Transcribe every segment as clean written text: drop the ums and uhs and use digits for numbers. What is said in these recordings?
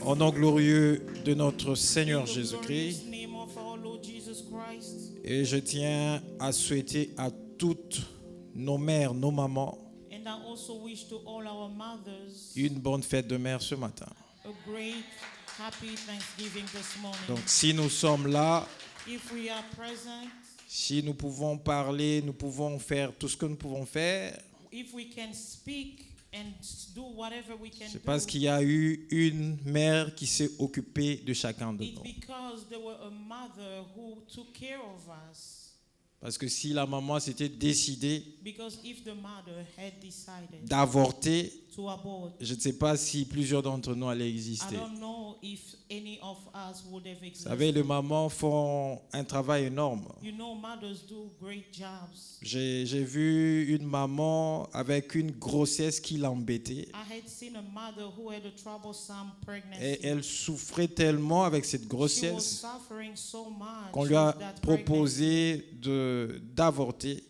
Au nom glorieux de notre Seigneur Jésus-Christ. Et je tiens à souhaiter à toutes nos mères, nos mamans, une bonne fête de mère ce matin. Donc si nous sommes là, si nous pouvons parler, nous pouvons faire tout ce que nous pouvons faire, c'est parce qu'il y a eu une mère qui s'est occupée de chacun de nous. Parce que si la maman s'était décidée d'avorter, je ne sais pas si plusieurs d'entre nous allaient exister. Vous savez, les mamans font un travail énorme. J'ai vu une maman avec une grossesse qui l'embêtait. Et elle souffrait tellement avec cette grossesse qu'on lui a proposé d'avorter.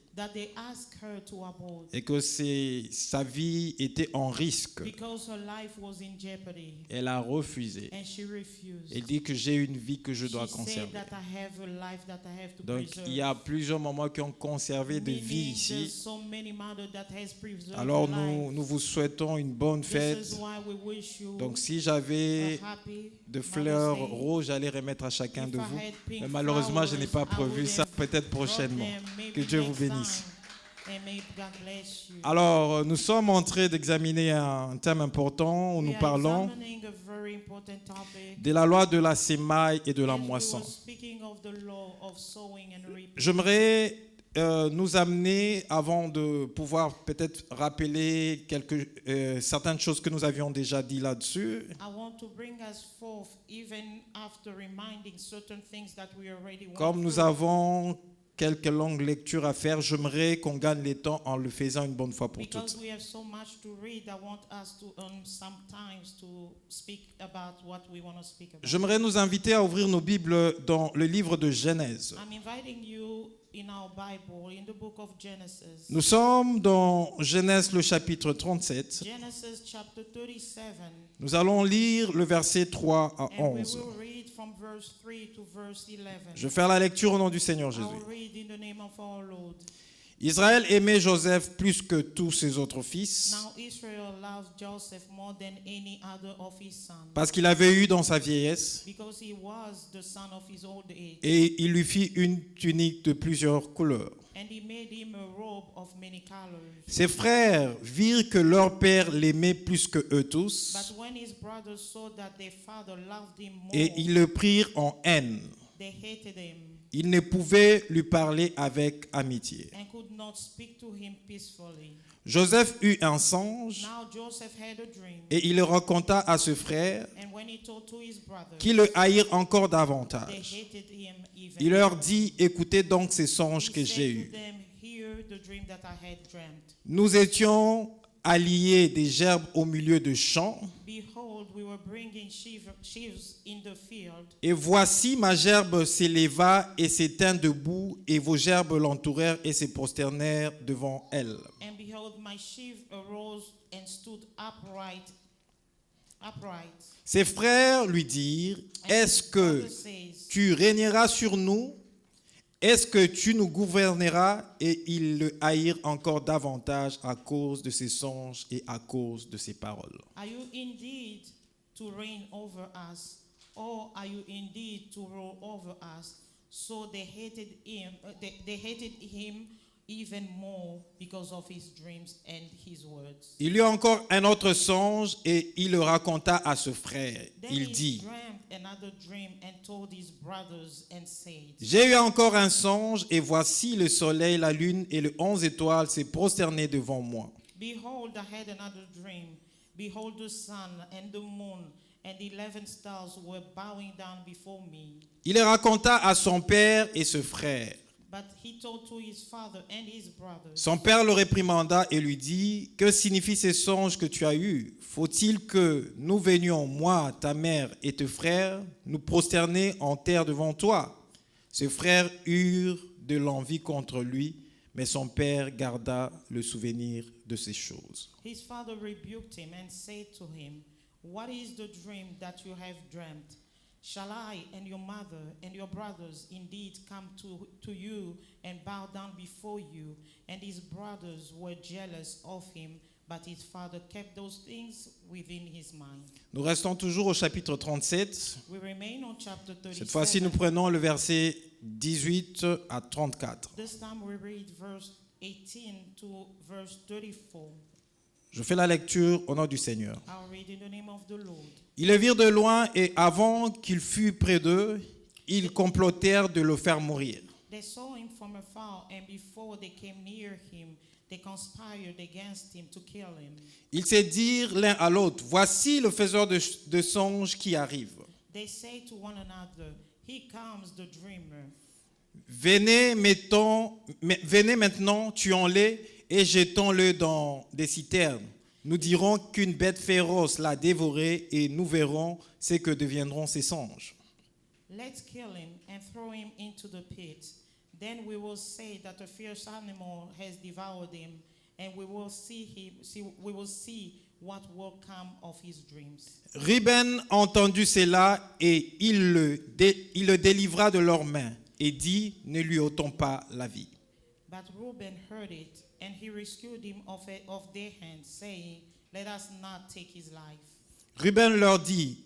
Et que sa vie était en risque. Elle a refusé. Elle dit que j'ai une vie que je dois conserver. Donc il y a plusieurs mamans qui ont conservé des vies ici. Alors nous vous souhaitons une bonne fête. Donc si j'avais de fleurs roses, j'allais remettre à chacun de vous. Mais malheureusement, je n'ai pas prévu ça, peut-être prochainement. Que Dieu vous bénisse. Alors, nous sommes en train d'examiner un thème important où nous parlons de la loi de la semaille et de la moisson. J'aimerais nous amener, avant de pouvoir peut-être rappeler certaines choses que nous avions déjà dit là-dessus. Comme nous avons quelques longues lectures à faire, j'aimerais qu'on gagne le temps en le faisant une bonne fois pour toutes. J'aimerais nous inviter à ouvrir nos Bibles dans le livre de Genèse. Nous sommes dans Genèse le chapitre 37. Nous allons lire le verset 3 à 11. Je vais faire la lecture au nom du Seigneur Jésus. Israël aimait Joseph plus que tous ses autres fils parce qu'il avait eu dans sa vieillesse et il lui fit une tunique de plusieurs couleurs. Ses frères virent que leur père l'aimait plus que eux tous et ils le prirent en haine. Ils ne pouvaient lui parler avec amitié. Joseph eut un songe et il le raconta à ses frères qui le haïrent encore davantage. Il leur dit, écoutez donc ces songes que j'ai eus. Nous étions alliés des gerbes au milieu de champs. Et voici ma gerbe s'éleva et s'étint debout, et vos gerbes l'entourèrent et se prosternèrent devant elle. Ses frères lui dirent, est-ce que tu régneras sur nous? Est-ce que tu nous gouverneras? Et ils le haïrent encore davantage à cause de ses songes et à cause de ses paroles. Are you indeed to reign over us, or are you indeed to rule over us? So they hated him even more because of his dreams and his words. Il eut encore un autre songe et il le raconta à ce frère. Il dit, j'ai eu encore un songe et voici le soleil, la lune et les 11 étoiles s'est prosterné devant moi. Behold, I had another dream. Behold, the sun and the moon and 11 stars were bowing down before me. Il le raconta à son père et ses frères. But he told to his father and his brothers. Son père le réprimanda et lui dit, que signifient ces songes que tu as eus? Faut-il que nous venions, moi, ta mère et tes frères, nous prosterner en terre devant toi? Ses frères eurent de l'envie contre lui, mais son père garda le souvenir de ces choses. His father rebuked him and said to him, What is the dream that you have dreamt? Shall I and your mother and your brothers indeed come to you and bow down before you? And his brothers were jealous of him, but his father kept those things within his mind. Nous restons toujours au chapitre 37. We remain on chapter Cette fois-ci, nous 37. prenons le verset 18 à 34. This time we read verse 18 to verse 34. Je fais la lecture au nom du Seigneur. I'll read in the name of the Lord. Ils le virent de loin et avant qu'il fût près d'eux, ils complotèrent de le faire mourir. They saw him from afar, and before they came near him, they conspired against him to kill him. Ils se dirent l'un à l'autre, voici le faiseur de songes qui arrive. They say to one another, "Here comes the dreamer. Venez maintenant, tuons-les et jetons-le dans des citernes. Nous dirons qu'une bête féroce l'a dévoré et nous verrons ce que deviendront ces songes. Let's kill him and throw him into the pit. Then we will say that a fierce animal has devoured him, and we will see what will come of his dreams." Ruben entendit cela et il le délivra de leurs mains et dit, ne lui ôtons pas la vie. But Reuben heard it, and he rescued him of their hands, saying, "Let us not take his life." Ruben leur dit,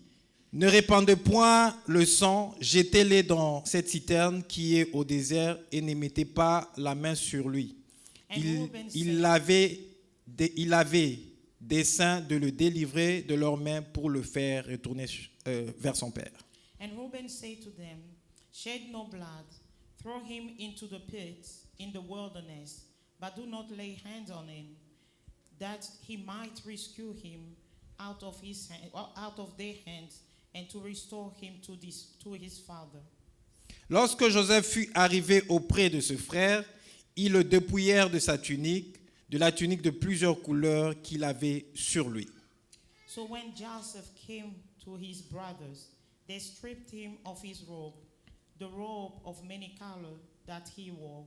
ne répandez point le sang, jetez-les dans cette citerne qui est au désert et ne mettez pas la main sur lui. Il avait dessein de le délivrer de leurs mains pour le faire retourner vers son père. And Reuben said to them, "Shed no blood, throw him into the pit in the wilderness, but do not lay hands on him, that he might rescue him out of their hands, and to restore him to his father." Lorsque Joseph fut arrivé auprès de ce frère, ils le dépouillèrent de sa tunique, de la tunique de plusieurs couleurs qu'il avait sur lui. So when Joseph came to his brothers, they stripped him of his robe, the robe of many colors that he wore.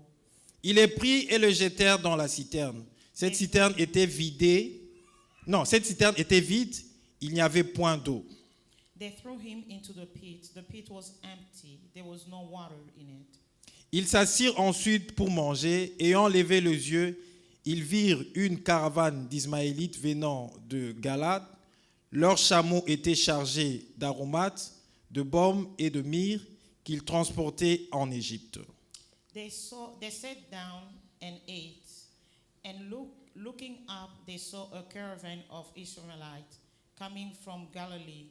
Ils le prirent et le jetèrent dans la citerne. Cette citerne était vide, il n'y avait point d'eau. They threw him into the pit. The pit was empty. There was no water in it. Ils s'assirent ensuite pour manger. Ayant levé les yeux, ils virent une caravane d'Ismaélites venant de Galade. Leurs chameaux étaient chargés d'aromates, de baume et de myrrhe qu'ils transportaient en Égypte. They sat down and ate, and looking up, they saw a caravan of Ishmaelites coming from Galilee,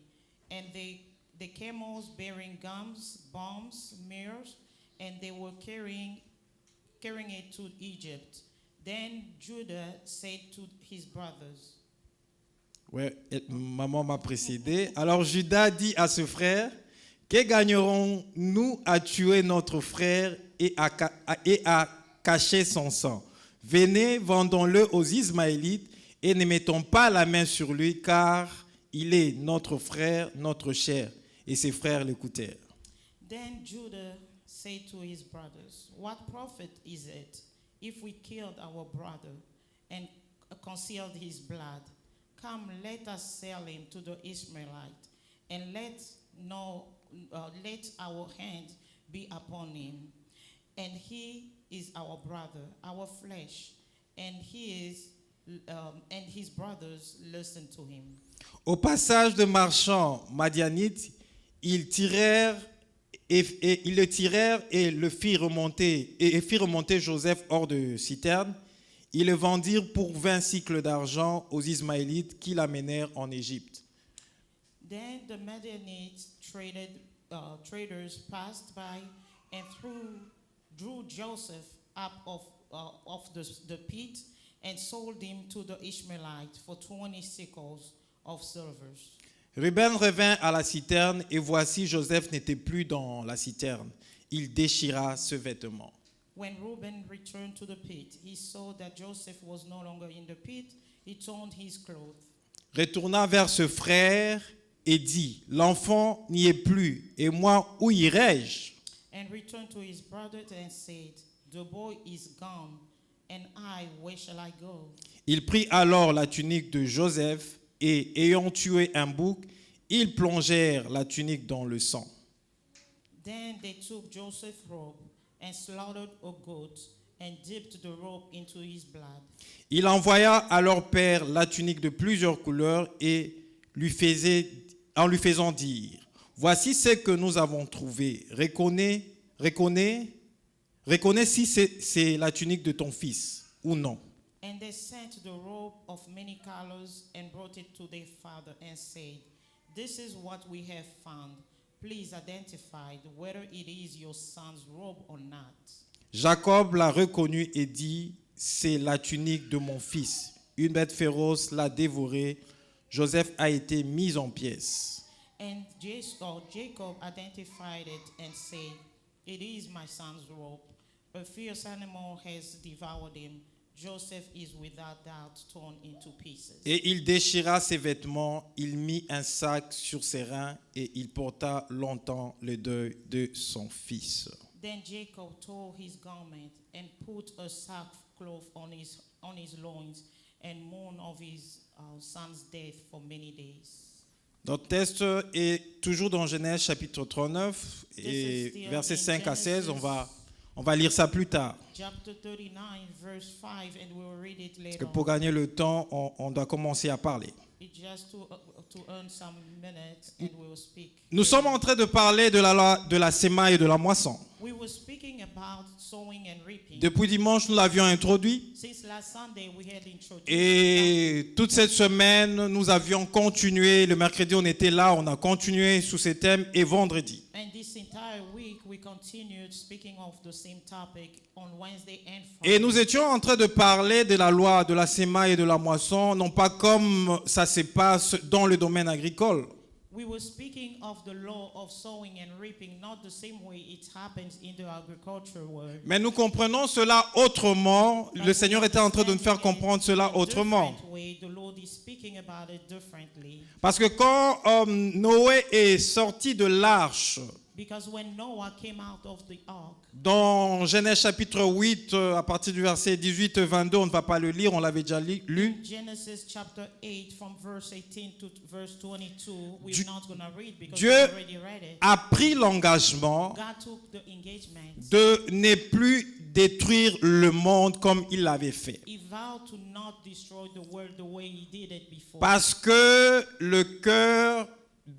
and the camels bearing gums, bombs, myrrhs, and they were carrying it to Egypt. Then Judah said to his brothers. Ouais, maman m'a précédé. Alors Judas dit à ce frère, que gagnerons-nous à tuer notre frère et à cacher son sang? Venez, vendons-le aux Ismaélites et ne mettons pas la main sur lui, car il est notre frère, notre chair. Et ses frères l'écoutèrent. Then Judah said to his brothers, "What profit is it if we killed our brother and concealed his blood? Come, let us sell him to the Ishmaelites, and let our hand be upon him. And he is our brother, our flesh, and his brothers listen to him." Au passage de marchands madianites, ils le tirèrent et firent remonter Joseph hors de citerne. Ils le vendirent pour 20 cycles d'argent aux Ismaélites qui l'amenèrent en Égypte. Then the Midianites traders passed by and drew Joseph up of the pit and sold him to the Ishmaelites for 20 shekels of silver. Ruben revint à la citerne et voici Joseph n'était plus dans la citerne. Il déchira ce vêtement. When Reuben returned to the pit, he saw that Joseph was no longer in the pit. He torn his clothes. Retourna vers ce frère et dit, l'enfant n'y est plus, et moi, où irai-je? And returned to his brothers and said, "The boy is gone, and I, where shall I go?" Il prit alors la tunique de Joseph et ayant tué un bouc, ils plongèrent la tunique dans le sang. Then they took Joseph's robe and slaughtered a goat and dipped the robe into his blood. Il envoya à leur père la tunique de plusieurs couleurs et en lui faisant dire, voici ce que nous avons trouvé. Reconnais si c'est la tunique de ton fils ou non. And they sent the robe of many colors and brought it to their father and said, this is what we have found. Please identify whether it is your son's robe or not. Jacob l'a reconnue et dit, c'est la tunique de mon fils. Une bête féroce l'a dévorée. Joseph a été mis en pièces. And Jacob identified it and said, it is my son's robe. A fierce animal has devoured him. Joseph is without doubt torn into pieces. Et il déchira ses vêtements, il mit un sac sur ses reins et il porta longtemps le deuil de son fils. Then Jacob tore his garment and put a sackcloth on his loins and mourned of his son's death for many days. Notre texte est toujours dans Genèse chapitre 39 et versets 5 à 16. On va lire ça plus tard. Chapter 39, verse 5, and we'll read it Parce later que pour gagner le temps, on doit commencer à parler. It's just to earn some minutes and we'll speak. Nous sommes en train de parler de la sémaille et de la moisson. We were speaking about sowing and reaping. Depuis dimanche, nous l'avions introduit. Since last Sunday, we had introduced Et toute cette semaine, nous avions continué. Le mercredi, on était là, on a continué sous ces thèmes. Et vendredi, and this entire week we continued speaking of the same topic on Wednesday and et Friday. nous étions en train de parler de la loi de la sémaille et de la moisson, non pas comme ça se passe dans le domaine agricole. We were speaking of the law of sowing and reaping, not the same way it happens in the agriculture world. Mais nous comprenons cela autrement. Le Seigneur était en train de nous faire comprendre cela autrement. The Lord is speaking about it differently. Parce que quand Noé est sorti de l'arche, Because when Noah came out of the ark, dans Genèse chapitre 8, à partir du verset 18-22, on ne va pas le lire, on l'avait déjà lu. Genesis chapter 8 from verse 18 to verse 22, we're Dieu- not going to read because Dieu we already read it. a pris l'engagement God took the engagement. de ne plus détruire le monde comme il l'avait fait. He vowed to not destroy the world the way he did it before. Parce que le cœur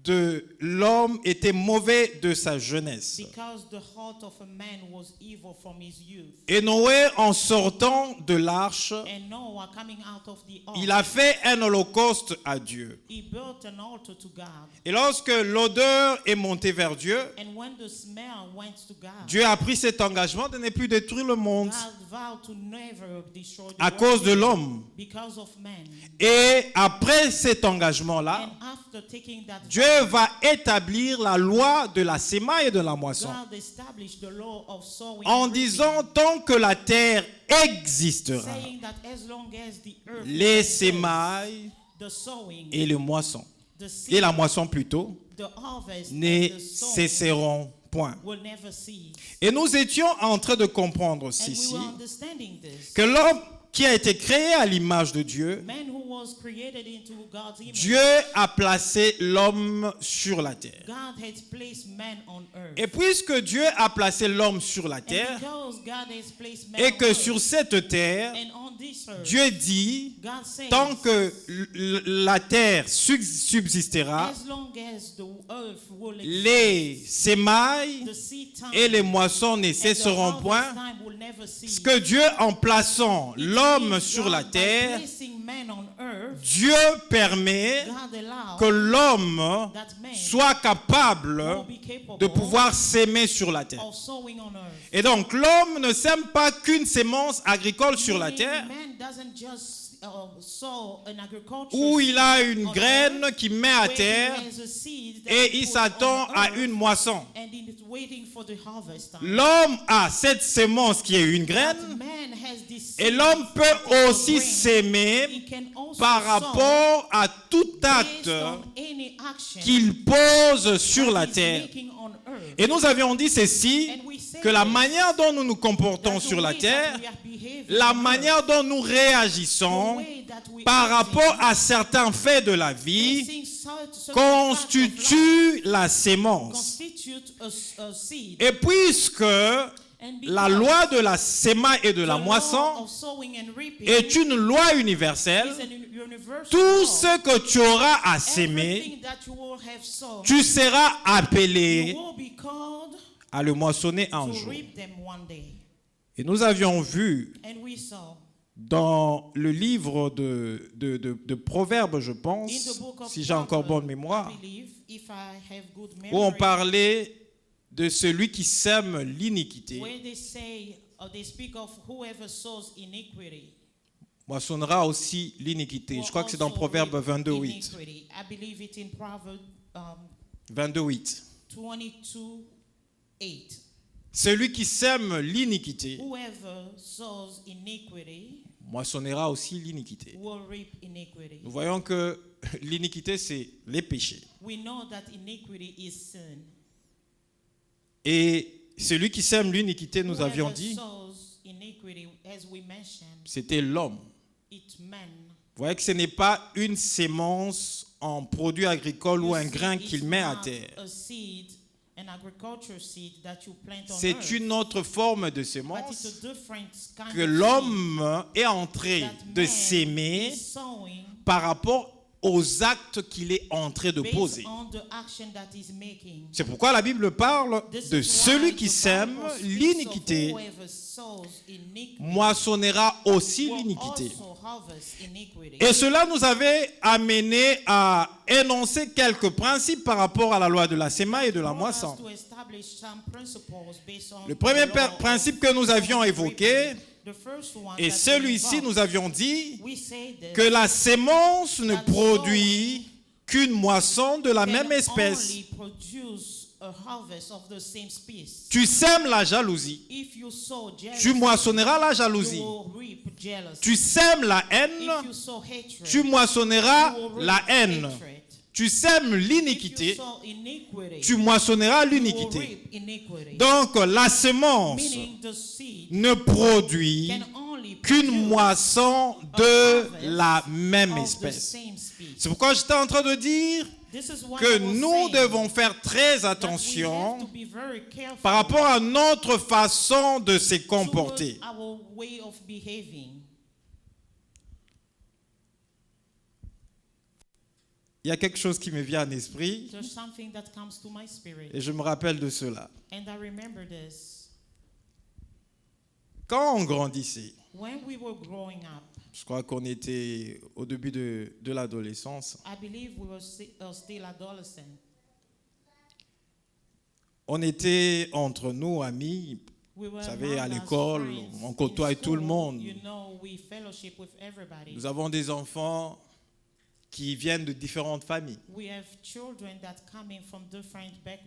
de l'homme était mauvais de sa jeunesse. Because the heart of a man was evil from his youth. Et Noé, en sortant de l'arche, And Noah coming out of the ark, il a fait un holocauste à Dieu. he built an altar to God. Et lorsque l'odeur est montée vers Dieu, And when the smell went to God, Dieu a pris cet engagement de ne plus détruire le monde God vowed to never destroy the à world cause de l'homme. because of man. Et après cet engagement-là, And after taking that Dieu va établir la loi de la sémaille et de la moisson. God established the law of sowing En and reaping, disant, tant que la terre existera, saying that as long as the earth les exists, sémailles the sowing, et les moissons, the et seed, la moisson plutôt, the harvest, ne and the sowing cesseront point. will never cease. Et nous étions en train de comprendre And we ceci, were understanding this. que l'homme qui a été créé à l'image de Dieu, Man who was created into God's image, Dieu a placé l'homme sur la terre. God has placed man on earth. Et puisque Dieu a placé l'homme sur la And terre, because God has placed man et on que earth, sur cette terre, and on this earth, Dieu dit, God says, tant que la terre subsistera, as long as the earth will les exist, sémailles the seed time et les moissons ne and the cesseront harvest point. time will never cease. Ce que Dieu, en plaçant It l'homme means sur God, la by terre, placing man on earth, Dieu permet God allows que l'homme that man soit capable will be capable de pouvoir s'aimer sur la terre. of sowing on earth. Et donc, l'homme ne sème pas qu'une sémence agricole sur la terre, Man doesn't just sow an agriculture où il a seed une on graine earth, qui met à where he terre has a seed that et he il puts s'attend on à earth, une moisson. and he is waiting for the harvest time. L'homme a cette sémence qui est une But graine man has this et seed l'homme that peut is a aussi grain. s'aimer He can also par sow rapport à tout acte based on any action qu'il pose sur that la he's terre. making on earth. Et nous avions dit ceci, And we que la manière dont nous nous comportons sur la terre, la manière dont nous réagissons par rapport à certains faits de la vie constitue la sémence. Et puisque la loi de la sémence et de la moisson est une loi universelle, tout ce que tu auras à s'aimer, tu seras appelé à le moissonner un jour. Et nous avions vu dans le livre de Proverbes, je pense, si j'ai encore bonne mémoire, où on parlait de celui qui sème l'iniquité, moissonnera aussi l'iniquité. Je crois que c'est dans Proverbe 22:8. 22:8. Celui qui sème l'iniquité moissonnera aussi l'iniquité. Nous voyons que l'iniquité, c'est les péchés. Et celui qui sème l'iniquité, nous avions dit, c'était l'homme. Vous voyez que ce n'est pas une sémence en produit agricole ou un grain qu'il met à terre. C'est une autre forme de sémence que l'homme est en train de s'aimer par rapport aux actes qu'il est en train de poser. C'est pourquoi la Bible parle de celui qui sème l'iniquité moissonnera aussi l'iniquité. Et cela nous avait amené à énoncer quelques principes par rapport à la loi de la sémence et de la moisson. Le premier principe que nous avions évoqué, et celui-ci, nous avions dit que la sémence ne produit qu'une moisson de la même espèce. Tu sèmes la jalousie, tu moissonneras la jalousie. Tu sèmes la haine, tu moissonneras la haine. Tu sèmes l'iniquité, tu moissonneras l'iniquité. Donc la sémence ne produit qu'une moisson de la même espèce. C'est pourquoi j'étais en train de dire que nous devons faire très attention par rapport à notre façon de se comporter. Il y a quelque chose qui me vient à l'esprit et je me rappelle de cela. Quand on grandissait, je crois qu'on était au début de l'adolescence, on était entre nous, amis. Vous savez, à l'école, on côtoie tout le monde. Nous avons des enfants qui viennent de différentes familles.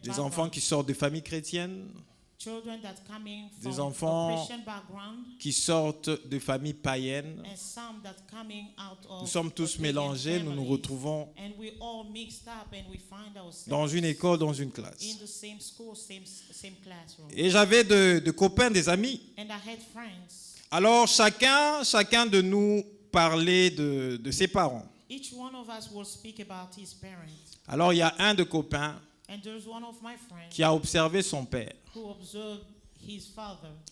Des enfants qui sortent de familles chrétiennes, des enfants qui sortent de familles païennes. Nous sommes tous mélangés, nous nous retrouvons dans une école, dans une classe. Et j'avais de copains, des amis. Alors chacun de nous parlait de ses parents. Alors il y a un de copains qui a observé son père.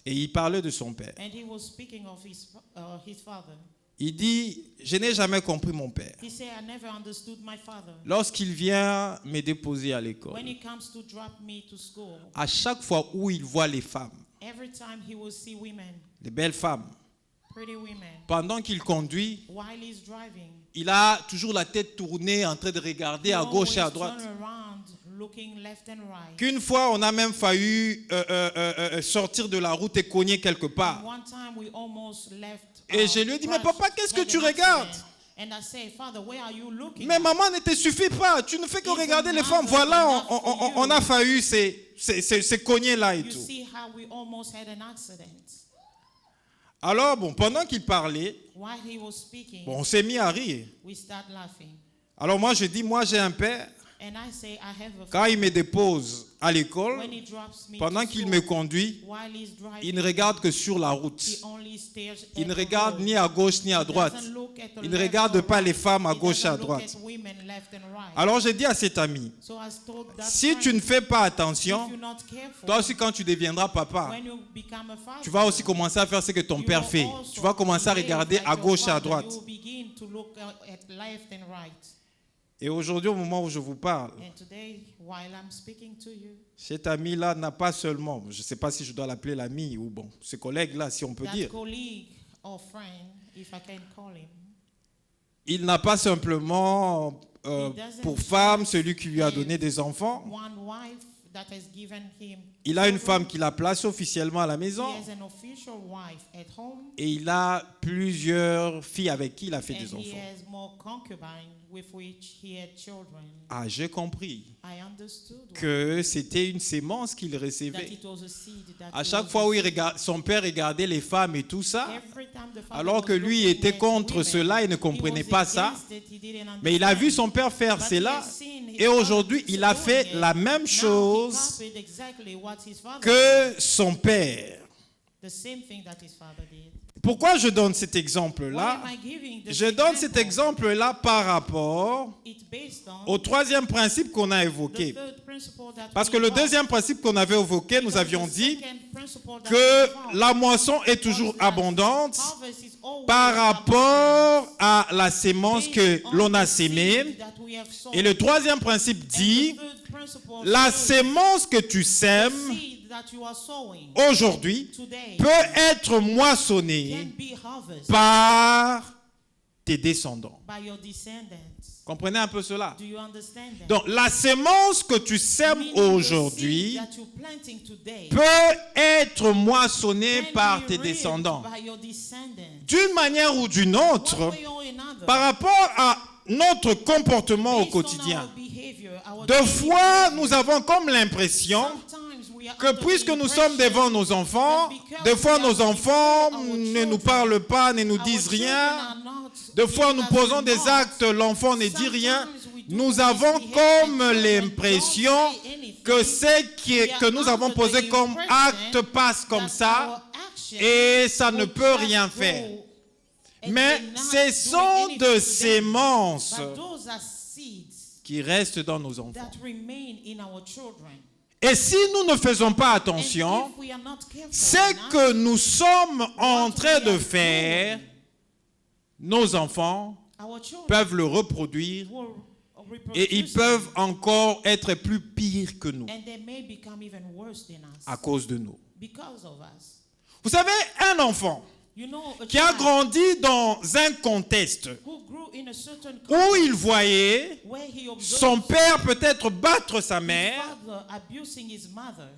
Et il parlait de son père. Il dit, je n'ai jamais compris mon père. Lorsqu'il vient me déposer à l'école, à chaque fois où il voit les femmes, les belles femmes, pendant qu'il conduit, il a toujours la tête tournée en train de regarder à gauche et à droite. Qu'une fois, on a même failli sortir de la route et cogner quelque part. Et je lui ai dit, mais papa, qu'est-ce que tu regardes? Mais maman ne te suffit pas, tu ne fais que regarder les femmes. Voilà, on a failli se cogner là et tout. Alors, bon, pendant qu'il parlait, on s'est mis à rire. Alors moi, je dis, moi j'ai un père And I say, I have a Quand il me father. dépose à l'école, When he drops me pendant to qu'il school, me conduit, while he's driving, il ne regarde que sur la route. he only stares Il ne at the regarde road. ni à gauche ni à He droite. doesn't look at the Il ne left regarde or pas les right. femmes à He gauche et à doesn't look droite. at women left and right. Alors je dis à cet ami, So I told that si friend, tu ne fais pas if attention, you're not careful, toi aussi quand tu deviendras papa, when you become a father, tu vas aussi commencer à faire ce que ton you père will fait. also Tu vas commencer à behave regarder like à your gauche et à father. droite. You will begin to look at left and right. Et aujourd'hui, au moment où je vous parle, And today, while I'm speaking to you, cet ami-là n'a pas seulement, je ne sais pas si je dois l'appeler l'ami ou bon, ce collègue-là, si on peut that dire, colleague or friend, if I can call him, il n'a pas simplement pour femme celui qui lui a donné des enfants. one wife that has given him Il a une children. femme qui l'a placé officiellement à la He maison has an official wife at home, et il a plusieurs filles avec qui il a fait and des he enfants. has more concubines with which he had children. Ah, j'ai compris I understood que c'était une sémence qu'il that recevait. it was a seed that À he chaque was fois où receiving. son père regardait les femmes et tout ça, Every time the father alors was que lui looking était at contre women, cela, il ne he comprenait was pas ça. against it, he didn't Mais il a vu understand. son père faire But he cela has seen his et aujourd'hui father il a doing fait it. la même Now he chose copied exactly what his father que son père. did. The same thing that his father did. Pourquoi je donne cet Why exemple-là? am I giving this Je donne cet example? exemple-là par rapport It's based on au troisième principe qu'on a the évoqué. third principle that Parce we que le involve. deuxième principe qu'on avait évoqué, nous Because avions the dit second principle that we que involve la moisson est was toujours that abondante harvest is always par rapport abundant à la sémence que based on l'on a the sémée. seed that we have sown. Et le troisième principe And dit, the third principle la says sémence que tu the sèmes seed that you are sowing aujourd'hui today peut être moissonnée can be harvested par tes descendants. by your descendants. Comprenez un peu cela? Do you understand that? Donc la sémence que tu sèmes Meaning the seed aujourd'hui that you're planting today peut être moissonnée can par be tes reaped descendants. by your descendants. D'une manière ou d'une One autre, way or another, par rapport à notre comportement au based on quotidien. our behavior, our De daily fois, behavior, nous avons comme l'impression sometimes we are que under the puisque nous sommes impression devant nos enfants, des fois nos enfants ne nous parlent pas, ne nous our disent children rien. are not Des fois, giving nous us posons des remarks. actes, l'enfant ne dit rien. Sometimes we do Nous avons misbehave comme and children l'impression don't say anything. que We are que nous avons under posé the comme impression acte passe comme that ça our actions et ça ne will peut just rien go faire. and Mais they're not ce doing sont anything de to them. sémences But those are seeds qui restent dans nos enfants. that remain in our children. Et si nous ne faisons pas And attention, if we are not careful c'est enough, que nous sommes en what train we de are faire, doing, nos enfants our children peuvent le reproduire will et ils reproduce peuvent it, encore être plus pires que nous and they may become even worse than us à cause de nous. because of us. Vous savez, un enfant You know, a qui a child grandi dans un contexte who grew in a certain où country il voyait where he son observed père peut-être battre sa his mère father abusing his mother,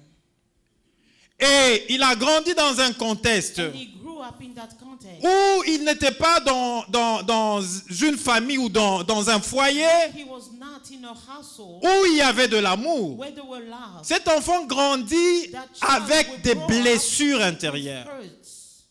et il a grandi dans un contexte and he grew up in that context. où il n'était pas dans une famille ou dans un foyer He was not in a household où il y avait de l'amour. where they were loved. Cet enfant grandit That child avec will des grow up blessures with intérieures. hurts.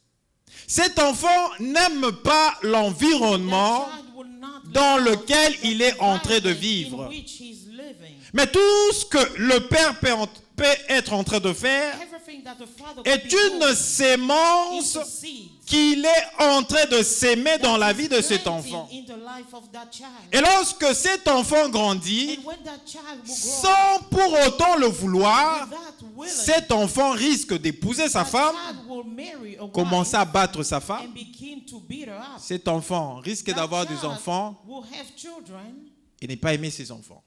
Cet enfant n'aime pas l'environnement That child will not dans love lequel the il est en train de environment vivre. in which he's living. Mais tout ce que le père peut être en train de faire Everything that the father could est be une doing sémence is a seed qu'il est en train de s'aimer dans la that vie is de cet planting enfant. in the life of that child. Et lorsque cet enfant grandit, And when that child will grow sans pour autant le vouloir, up without willing, cet enfant risque d'épouser sa that femme, child will marry a commencer wife à battre sa femme. and begin to beat her up. Cet enfant risque That d'avoir des child enfants will have children, et ne pas aimer ses enfants.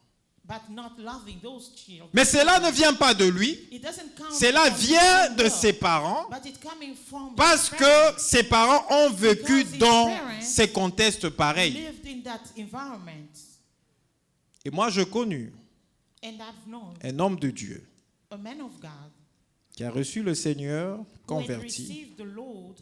but not loving those children. Mais cela ne vient pas de lui, It doesn't come cela from vient his de will, ses parents but it's coming from parce his que parents. ses parents ont vécu Because his dans parents ces contextes pareils. Lived in that environment, Et moi, je connu and I've known un homme de Dieu a man of God qui a reçu le Seigneur who had converti. received the Lord,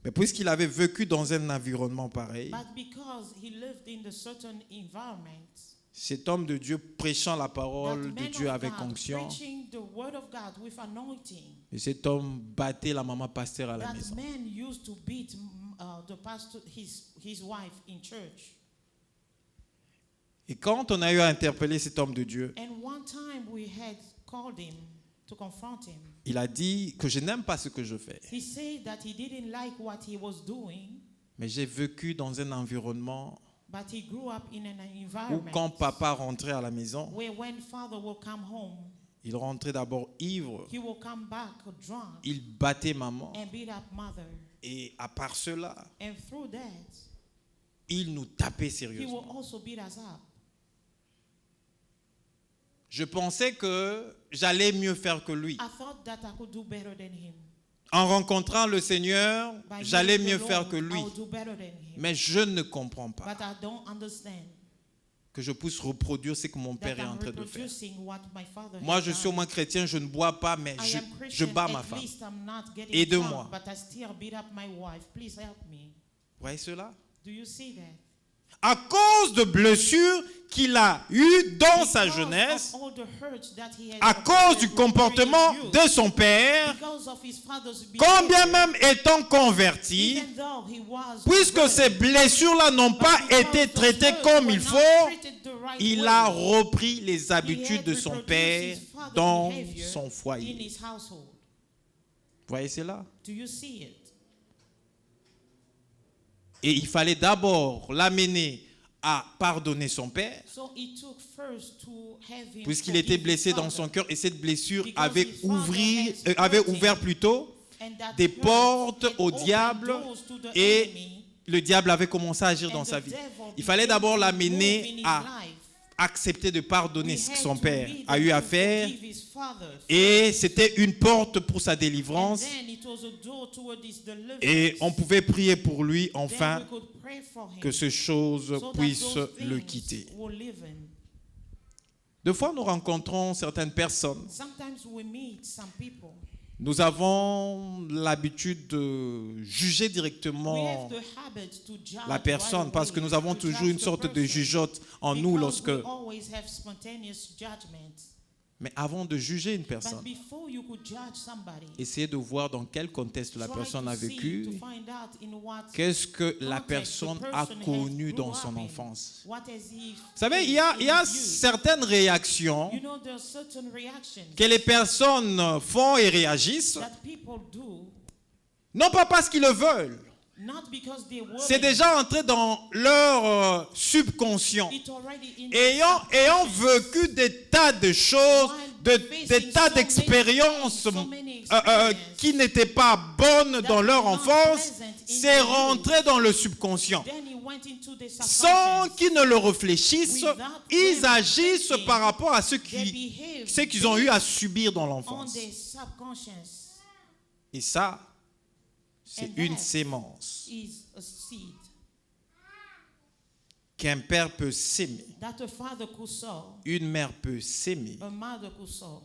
Mais puisqu'il avait vécu dans un environnement pareil, but because he lived in a certain environment, cet homme de Dieu prêchant la that parole de man Dieu of avec God onction, preaching the word of God with anointing, et cet homme battait la maman pasteur à la that maison. man used to beat the pastor, his wife in church. Et quand on a eu à interpeller cet homme de Dieu, And one time we had called him to confront him. il a dit que je n'aime pas ce que je fais. He said that he didn't like what he was doing, Mais j'ai vécu dans un environnement but he grew up in an où environment quand papa rentrait à la maison, where when father will come home, il rentrait d'abord ivre, he will come back drunk il battait maman. and beat up mother. Et à part cela, And through that, il nous tapait he will sérieusement. also beat us up. Je pensais que j'allais mieux faire que lui. I thought that I could do better than him. En rencontrant le Seigneur, By j'allais knowing the mieux faire Lord, que lui. I will do better than him. Mais je ne comprends pas But I don't understand que je puisse reproduire ce que mon that père est en I'm train de faire. reproducing what my father Moi, has je suis done. au moins chrétien, je ne bois pas, mais I am je Christian, bats ma at femme. least I'm not getting Aide-moi. drunk, but I still beat up my wife. Please help me. Vous voyez cela? Do you see that? À cause de blessures qu'il a eues dans sa Because jeunesse, of all the hurt that he has à cause du acquired comportement during youth, de son père, because of his father's quand bien behavior, même étant converti, even though he was puisque converted, ces blessures-là n'ont but pas because été those traitées hurts comme were il not faut, treated the right il way, a repris les he habitudes had de son reproduced père his father's dans behavior son in foyer. his household. Vous voyez cela? Do you see it? Et il fallait d'abord l'amener à pardonner son père, So it took first to have him puisqu'il forgive était his blessé dans father, son cœur et cette blessure because avait, his father had avait hurt him, ouvert plutôt and that des hurt portes had au opened diable doors to the et enemy, le diable avait commencé à agir and dans the sa vie. devil Il fallait began d'abord to l'amener move in his à life. accepter de pardonner We ce que had son to père lead a him eu à to faire forgive his father. et c'était une porte pour sa délivrance And then it was a door toward his deliverance. et on pouvait prier pour lui Then enfin we could pray for him, que ces choses so that puissent those le things quitter. will leave him. Des fois, nous rencontrons certaines personnes. Sometimes we meet some people. Nous avons l'habitude de juger We have directement the habit to judge la personne right parce que away, nous avons to toujours judge une the sorte de person, jugeote en nous because lorsque... we always have spontaneous judgment. Mais avant de juger une But personne, before you could judge somebody, essayez de voir dans quel contexte la try personne a to see, vécu, to find out in what qu'est-ce que la context the personne person a has connu grew dans up son in. enfance. What has he Vous savez, il y a faced in his youth. certaines réactions You know, there are certain reactions que les personnes font et réagissent, that people do, non pas parce qu'ils le veulent, not because they were c'est déjà entré dans leur subconscient. it already in Ayant vécu des tas de choses, des tas d'expériences qui n'étaient pas bonnes dans leur enfance, c'est rentré dans le subconscient. then he went into the Sans subconscious. qu'ils ne le réfléchissent, ils agissent par rapport à ce qu'ils ont eu à subir dans On l'enfance. the subconscious Et ça, c'est And une that sémence is a seed qu'un père peut s'aimer, that a father could sow, une mère peut s'aimer, a mother could sow,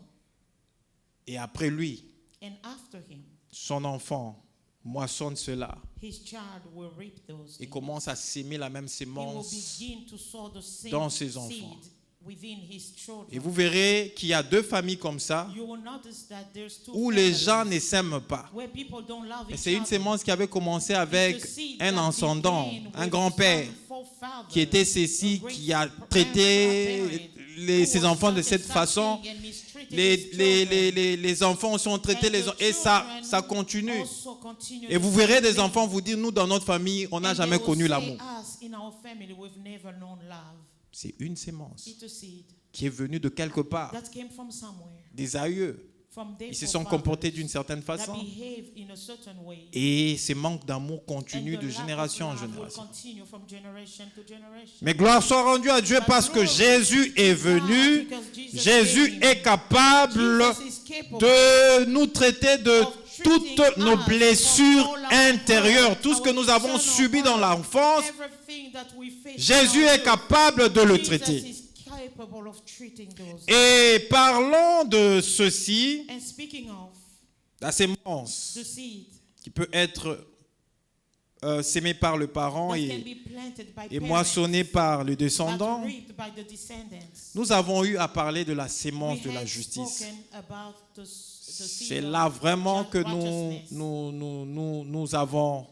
et après lui, and after him, son enfant moissonne cela his child will reap those et things. commence à s'aimer la même He will sémence. begin to sow the same dans ses seed enfants. within his children. Et vous verrez qu'il y a deux familles comme ça You will notice that there's two où les families gens ne s'aiment pas. where people don't love Et each c'est une other. sémence qui avait commencé avec It's a seed un that ascendant, began un with grand-père some forefather, qui était a ceci, great qui a grandparent traité who ses was enfants de such cette and façon. such and mistreated his children. Les enfants sont traités, And the et ça children continue. also continue Et the vous same verrez des thing. enfants vous dire, nous dans notre famille, on n'a And jamais they will connu say, l'amour. Us, in our family, we've never known love. C'est une sémence It's a seed qui est venue de quelque part, that came from somewhere, des aïeux. from their Ils se sont forefathers comportés d'une certaine that façon. behave in a certain way. Et ce manque d'amour And continue the de lack of génération en love will génération. continue from generation to generation. Mais gloire soit rendue à Dieu parce que Jésus est venu. Jésus est capable Jesus is capable de nous traiter de toutes nos blessures intérieures, tout ce que nous avons subi dans l'enfance. everything that we face. Jésus est capable de le Jesus traiter. is capable of treating those. Et parlons de ceci, And speaking of la sémence the seed qui peut être sémée par le parent that can et be planted by et parents, moissonnée par le but descendant. reaped by the descendants. Nous avons eu à parler de la sémence We de la had justice. spoken about the seed C'est of là vraiment que righteousness. nous avons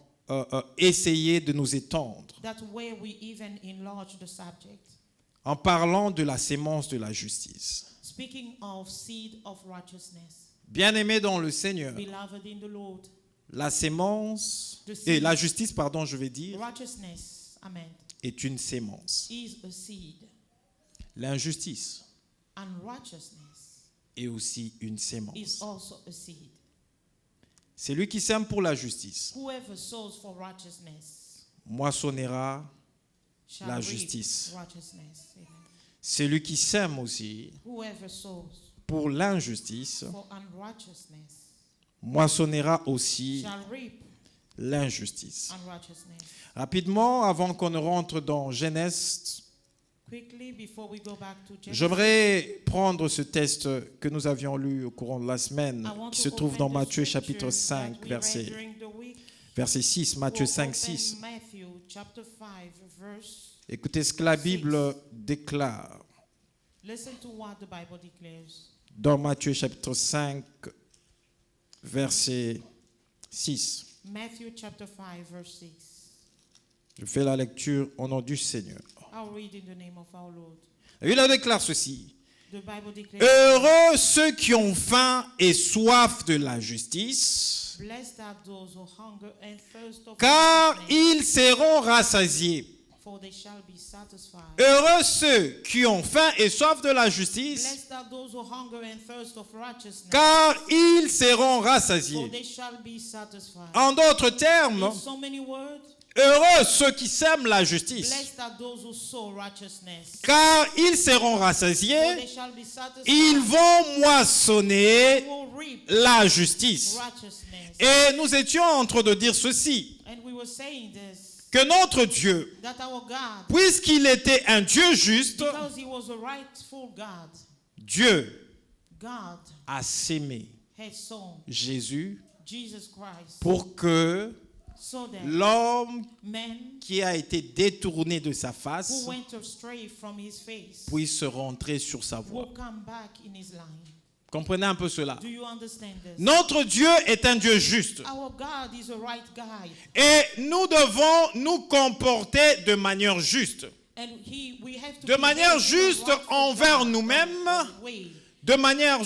essayé de nous étendre. That's where we even enlarge the subject. en parlant de la sémence de la justice. speaking of seed of righteousness. Bien-aimés dans le Seigneur, Beloved in the Lord, la sémence, The seed. et la justice, pardon, je vais dire, righteousness, amen, est une sémence. is a seed, L'injustice and righteousness est aussi une is sémence. also a seed. Celui qui sème pour la justice Whoever sows for righteousness moissonnera shall la reap justice. righteousness. Amen. Celui qui sème aussi Whoever sows pour l'injustice for unrighteousness moissonnera aussi shall reap l'injustice. unrighteousness. Rapidement, avant qu'on ne rentre dans Genèse, Quickly, before we go back to Genesis, j'aimerais prendre ce texte que nous avions lu au courant de la semaine, I want qui to se trouve open dans the Matthieu scripture chapitre that 5, we read verset during the week. Verset 6, Matthieu We'll 5, open 6. Matthew chapter 5, verse. Écoutez ce que la Bible déclare Listen to what the Bible declares. dans Matthieu chapitre 5, verset 6. Matthew chapter 5, verse 6. Je fais la lecture au nom du Seigneur. I'll read in the name of our Lord. La Bible déclare ceci. The Bible declares, Heureux ceux qui ont faim et soif de la justice, blessed are those who hunger and thirst of car righteousness, ils seront rassasiés. for they shall be satisfied. Heureux ceux qui ont faim et soif de la justice, Blessed are those who hunger and thirst of righteousness, car ils seront for rassasiés. they shall be satisfied. En d'autres termes, In so many words, heureux ceux qui sèment la justice, blessed are those who sow righteousness, car ils seront for rassasiés. they shall be satisfied. Ils vont moissonner They will reap la justice. righteousness. Et nous étions en train de dire ceci, And we were saying this, que notre Dieu, that our God, puisqu'il était un Dieu juste, because he was a rightful God, Dieu God a sémé had sown Jésus Jesus Christ pour que so that l'homme men qui a été détourné de sa who face went astray from his face puisse rentrer sur sa voie. will come back in his line. Comprenez un peu cela. Do you understand this? Notre Dieu est un Dieu juste. Our God is a right guy, Et nous devons nous comporter de manière juste. and we have to De manière behave in a juste rightful envers God nous-mêmes, way. de manière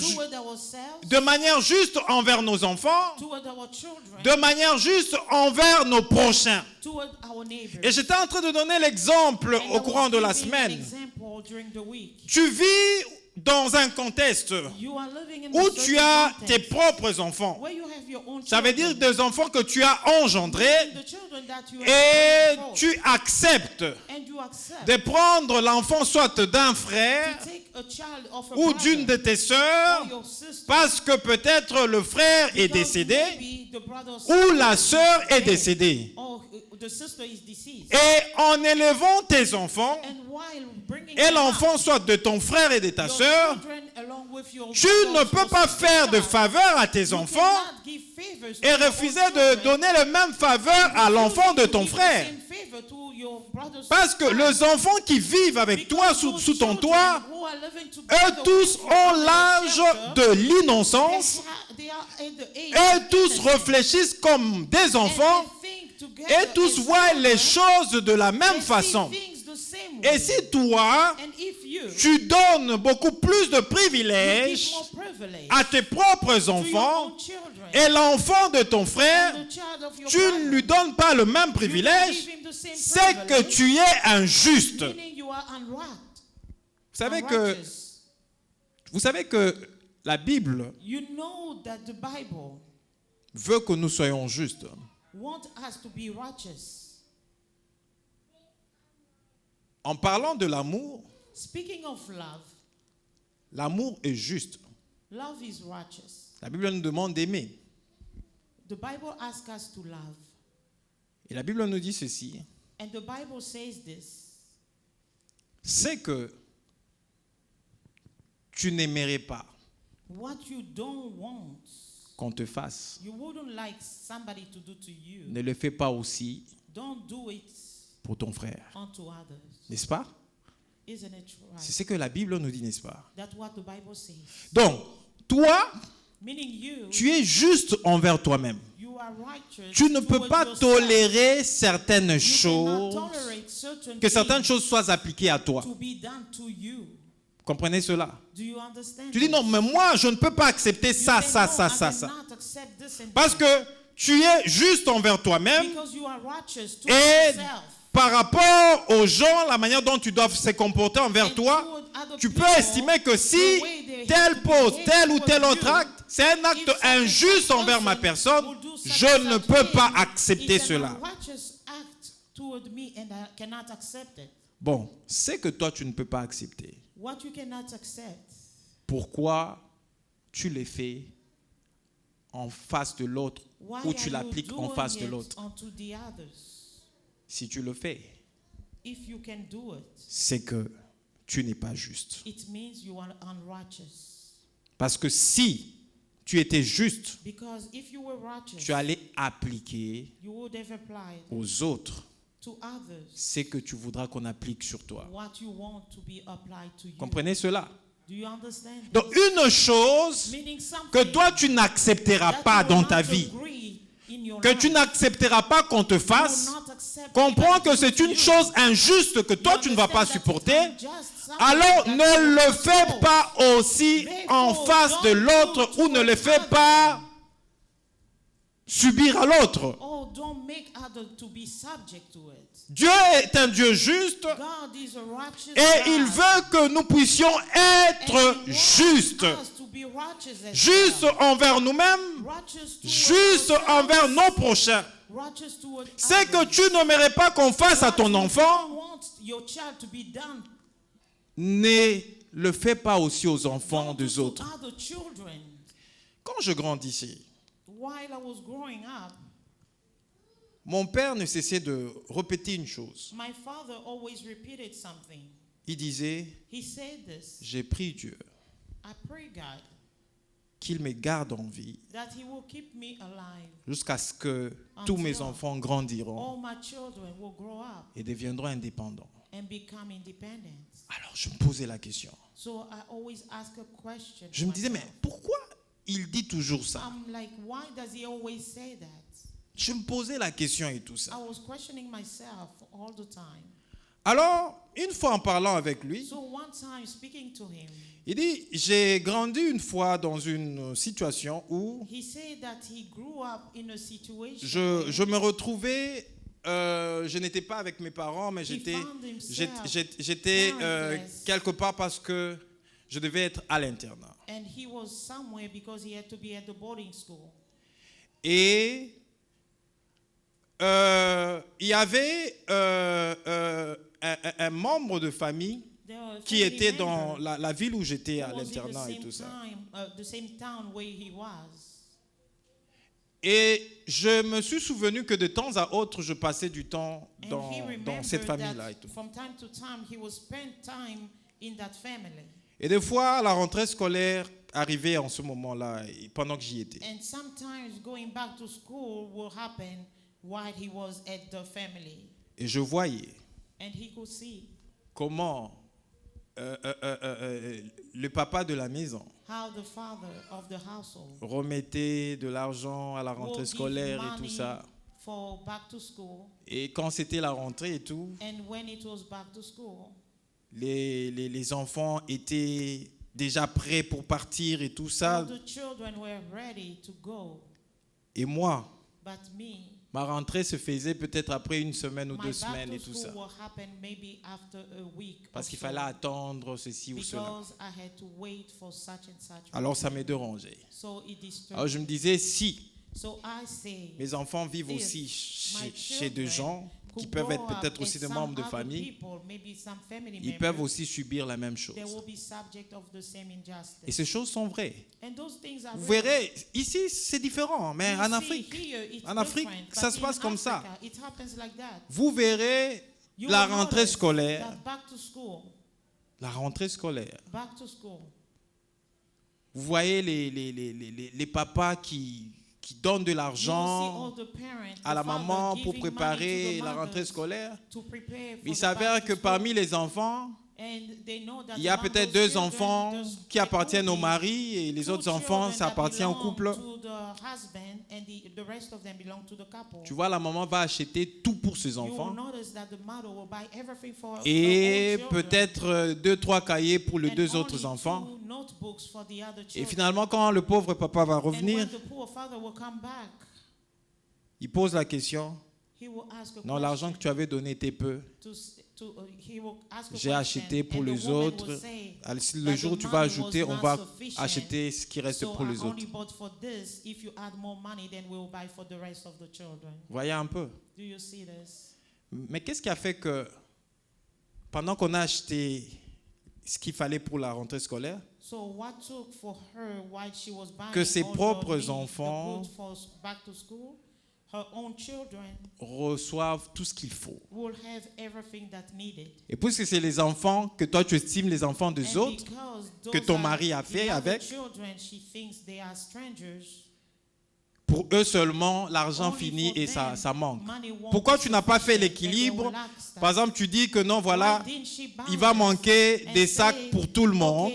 juste envers nos enfants, Toward our children, de manière juste envers nos prochains. toward our neighbors. Et j'étais en train de donner l'exemple And au I courant was de la giving an semaine. example during the week. Tu vis dans un contexte You are living in où a tu certain as context tes propres enfants. where you have your own Ça veut dire children. des enfants que tu as engendrés The children that you et have tu acceptes and you accept de prendre l'enfant soit d'un frère to take a child of a ou brother d'une de tes sœurs or your sister, parce que peut-être le frère est because décédé maybe the brother or ou sister la is sœur est dead, décédée. or the sister is deceased. Et en élevant tes enfants, And while bringing et them l'enfant up, soit de ton frère et de ta your sœur, children along with your tu brothers ne peux or pas sisters faire de die. faveur à tes You enfants cannot give favors to et your own refuser de children donner la même faveur à l'enfant de ton frère. Parce que les enfants qui vivent avec toi sous ton toit, eux tous ont l'âge de l'innocence, eux tous réfléchissent comme des enfants et tous voient les choses de la même façon. Et si toi, tu donnes beaucoup plus de privilèges à tes propres enfants et l'enfant de ton frère, tu ne lui donnes pas le même privilège, c'est que tu es injuste. Vous savez que la Bible veut que nous soyons justes. En parlant de l'amour, l'amour est juste. Love is righteous. La Bible nous demande d'aimer. The Bible asks us to love. Et la Bible nous dit ceci, And the Bible says this. c'est que tu n'aimerais pas What you don't want, qu'on te fasse. you wouldn't like somebody to do to you. Ne le fais pas aussi Don't do it pour ton frère. unto others. N'est-ce pas? Isn't it C'est right? ce que la Bible nous dit, n'est-ce pas? That's what the Bible says. Donc, toi, Meaning you, tu es juste envers toi-même. you are righteous Tu ne peux towards pas yourself. tolérer certaines You cannot choses, tolerate certain que certaines things choses soient appliquées à toi. to be done to you. Comprenez cela? Do you understand? Tu dis non, mais moi, je ne peux pas accepter ça, You say, ça, "No, ça, I ça, ça. cannot accept this and Parce that." que tu es juste envers toi-même Because you are righteous to et yourself. par rapport aux gens, la manière dont tu dois se comporter envers And toi, toward other tu peux people, estimer que si the way they have telle to pose, behave tel ou tel towards autre you, acte, c'est un acte if such injuste a envers ma person personne, will do such je and ne such peux thing, pas accepter it's an cela. unrighteous act toward me and I cannot accept it. Bon, c'est que toi, tu ne peux pas accepter. What you cannot accept, Pourquoi tu les fais en face de l'autre why ou are tu you l'appliques en doing face de it l'autre? onto the others? Si tu le fais, If you can do it, c'est que tu n'es pas juste. it means you are unrighteous. Parce que si tu étais juste, Because if you were righteous, tu allais appliquer you would have applied aux autres to others ce que tu voudras qu'on applique sur toi. what you want to be applied to you. Comprenez cela? Do you understand? Donc une chose Meaning something que toi tu n'accepteras that pas you dans will ta not vie, agree in your que tu life, n'accepteras pas qu'on te you fasse, will not accept comprends anybody que c'est to une you. chose injuste que toi You tu ne vas pas understand that supporter, it's unjust, something alors that you ne will le not fais support. pas aussi en Therefore, face de don't l'autre do ou ne le towards fais others. pas subir à l'autre. Oh, don't make others to be subject to it. Dieu est un Dieu juste God is a righteous et il God. veut que nous puissions And être he wants justes. us to be righteous as Justes well. envers nous-mêmes, Righteous towards justes ourselves, envers nos prochains. righteous toward C'est que others. tu n'aimerais pas qu'on fasse à What ton you enfant, don't want your child to be done, ne le fais pas aussi aux enfants don't do des to autres. other children. Quand je grandissais, While I was growing up, mon père ne cessait de répéter une chose. my father always repeated something. Il disait, He said this, j'ai prié Dieu I pray God qu'il me garde en vie that he will keep me alive. jusqu'à ce que tous mes enfants grandiront All my children will grow up et deviendront indépendants. and become independent. Alors je me posais la question. So I always ask a question. Je to me disais, mais myself. pourquoi il dit toujours ça? I'm like, why does he always say that? Je me posais la question et tout I ça. was questioning myself all the time. Alors, une fois en parlant avec lui, So one time speaking to him, il dit, j'ai grandi une fois dans une situation où he said that he grew up in a situation je me retrouvais, je n'étais pas avec mes parents, mais j'étais parentless. quelque part parce que je devais être à l'internat. and he was somewhere because he had to be at the boarding school. Et il y avait un membre de famille There were a qui family était dans member la ville où j'étais who à was in l'internat et tout ça. the same town where he was. Et je me suis souvenu que de temps à autre, je passais du temps And he dans remembered cette famille-là et that tout. from time to time he would spend time in that family. Et des fois, la rentrée scolaire arrivait en ce moment-là, pendant que j'y étais. And sometimes going back to school will happen while he was at the family. Et je voyais And he could see comment le papa de la maison how the father of the household remettait de l'argent à la will rentrée give scolaire et tout money ça. for back to school. Et quand c'était la rentrée et tout, And when it was back to school, les enfants étaient déjà prêts pour partir et tout ça. all the children were ready to go. Et moi, But me, ma rentrée se faisait peut-être après une semaine ou my 2 back semaines to et tout school ça. will happen maybe after a week Parce or qu'il so, fallait attendre ceci ou cela. because I had to wait for such and such. Alors ça me reason. dérangeait. So it disturbed Alors je me me. disais, si So I say, mes enfants vivent if aussi my chez des children gens qui could peuvent grow être up peut-être and aussi des some membres de other famille, people, maybe some family ils peuvent members, aussi subir la même chose. they will be subject of the same injustice. Et ces choses sont vraies. And those things are Vous real. verrez, ici c'est différent, mais You en see, Afrique, here it's en Afrique, different, ça but se passe in comme ça. Africa, it happens like that. Vous verrez You la will rentrée notice scolaire, that back to school, la rentrée scolaire. back to school. Vous voyez les papas qui donnent de You will see l'argent all the parents, à la the father maman pour giving money préparer to the la rentrée mothers scolaire. to prepare for Il the s'avère back que to parmi school. les enfants, Il y a peut-être 2 enfants qui appartiennent au mari et les autres enfants, ça appartient au couple. Tu vois, la maman va acheter tout pour ses enfants et peut-être 2-3 cahiers pour les 2 autres enfants. Et finalement, quand le pauvre papa va revenir, il pose la question, non, l'argent que tu avais donné était peu. J'ai acheté pour les autres. Le jour où tu vas ajouter, on va acheter ce qui reste pour les autres. Voyez un peu. Mais qu'est-ce qui a fait que, pendant qu'on a acheté ce qu'il fallait pour la rentrée scolaire, que ses propres enfants reçoivent tout ce qu'il faut. Et puisque c'est les enfants que toi tu estimes les enfants des autres, que ton mari a fait avec, pour eux seulement, l'argent finit et ça manque. Pourquoi tu n'as pas fait l'équilibre? Par exemple, tu dis que non, voilà, il va manquer des sacs pour tout le monde.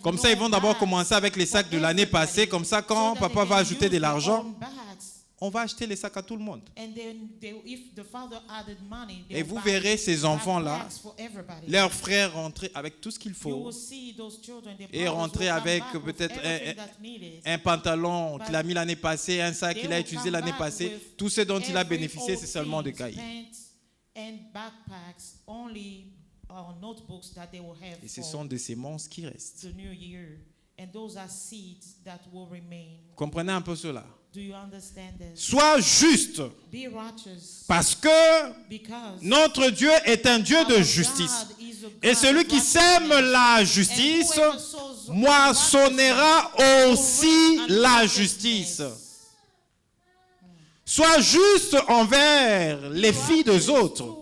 Comme ça, ils vont d'abord commencer avec les sacs de l'année passée. Comme ça, quand papa va ajouter de l'argent, on va acheter les sacs à tout le monde. Et vous verrez ces enfants-là, leurs frères rentrer avec tout ce qu'il faut et rentrer avec peut-être un pantalon qu'il a mis l'année passée, un sac qu'il a utilisé l'année passée. Tout ce dont il a bénéficié, c'est seulement des cahiers. Et ce sont des semences qui restent. Comprenez un peu cela. Sois juste, parce que notre Dieu est un Dieu de justice. Et celui qui sème la justice moissonnera aussi la justice. Sois juste envers les filles des autres.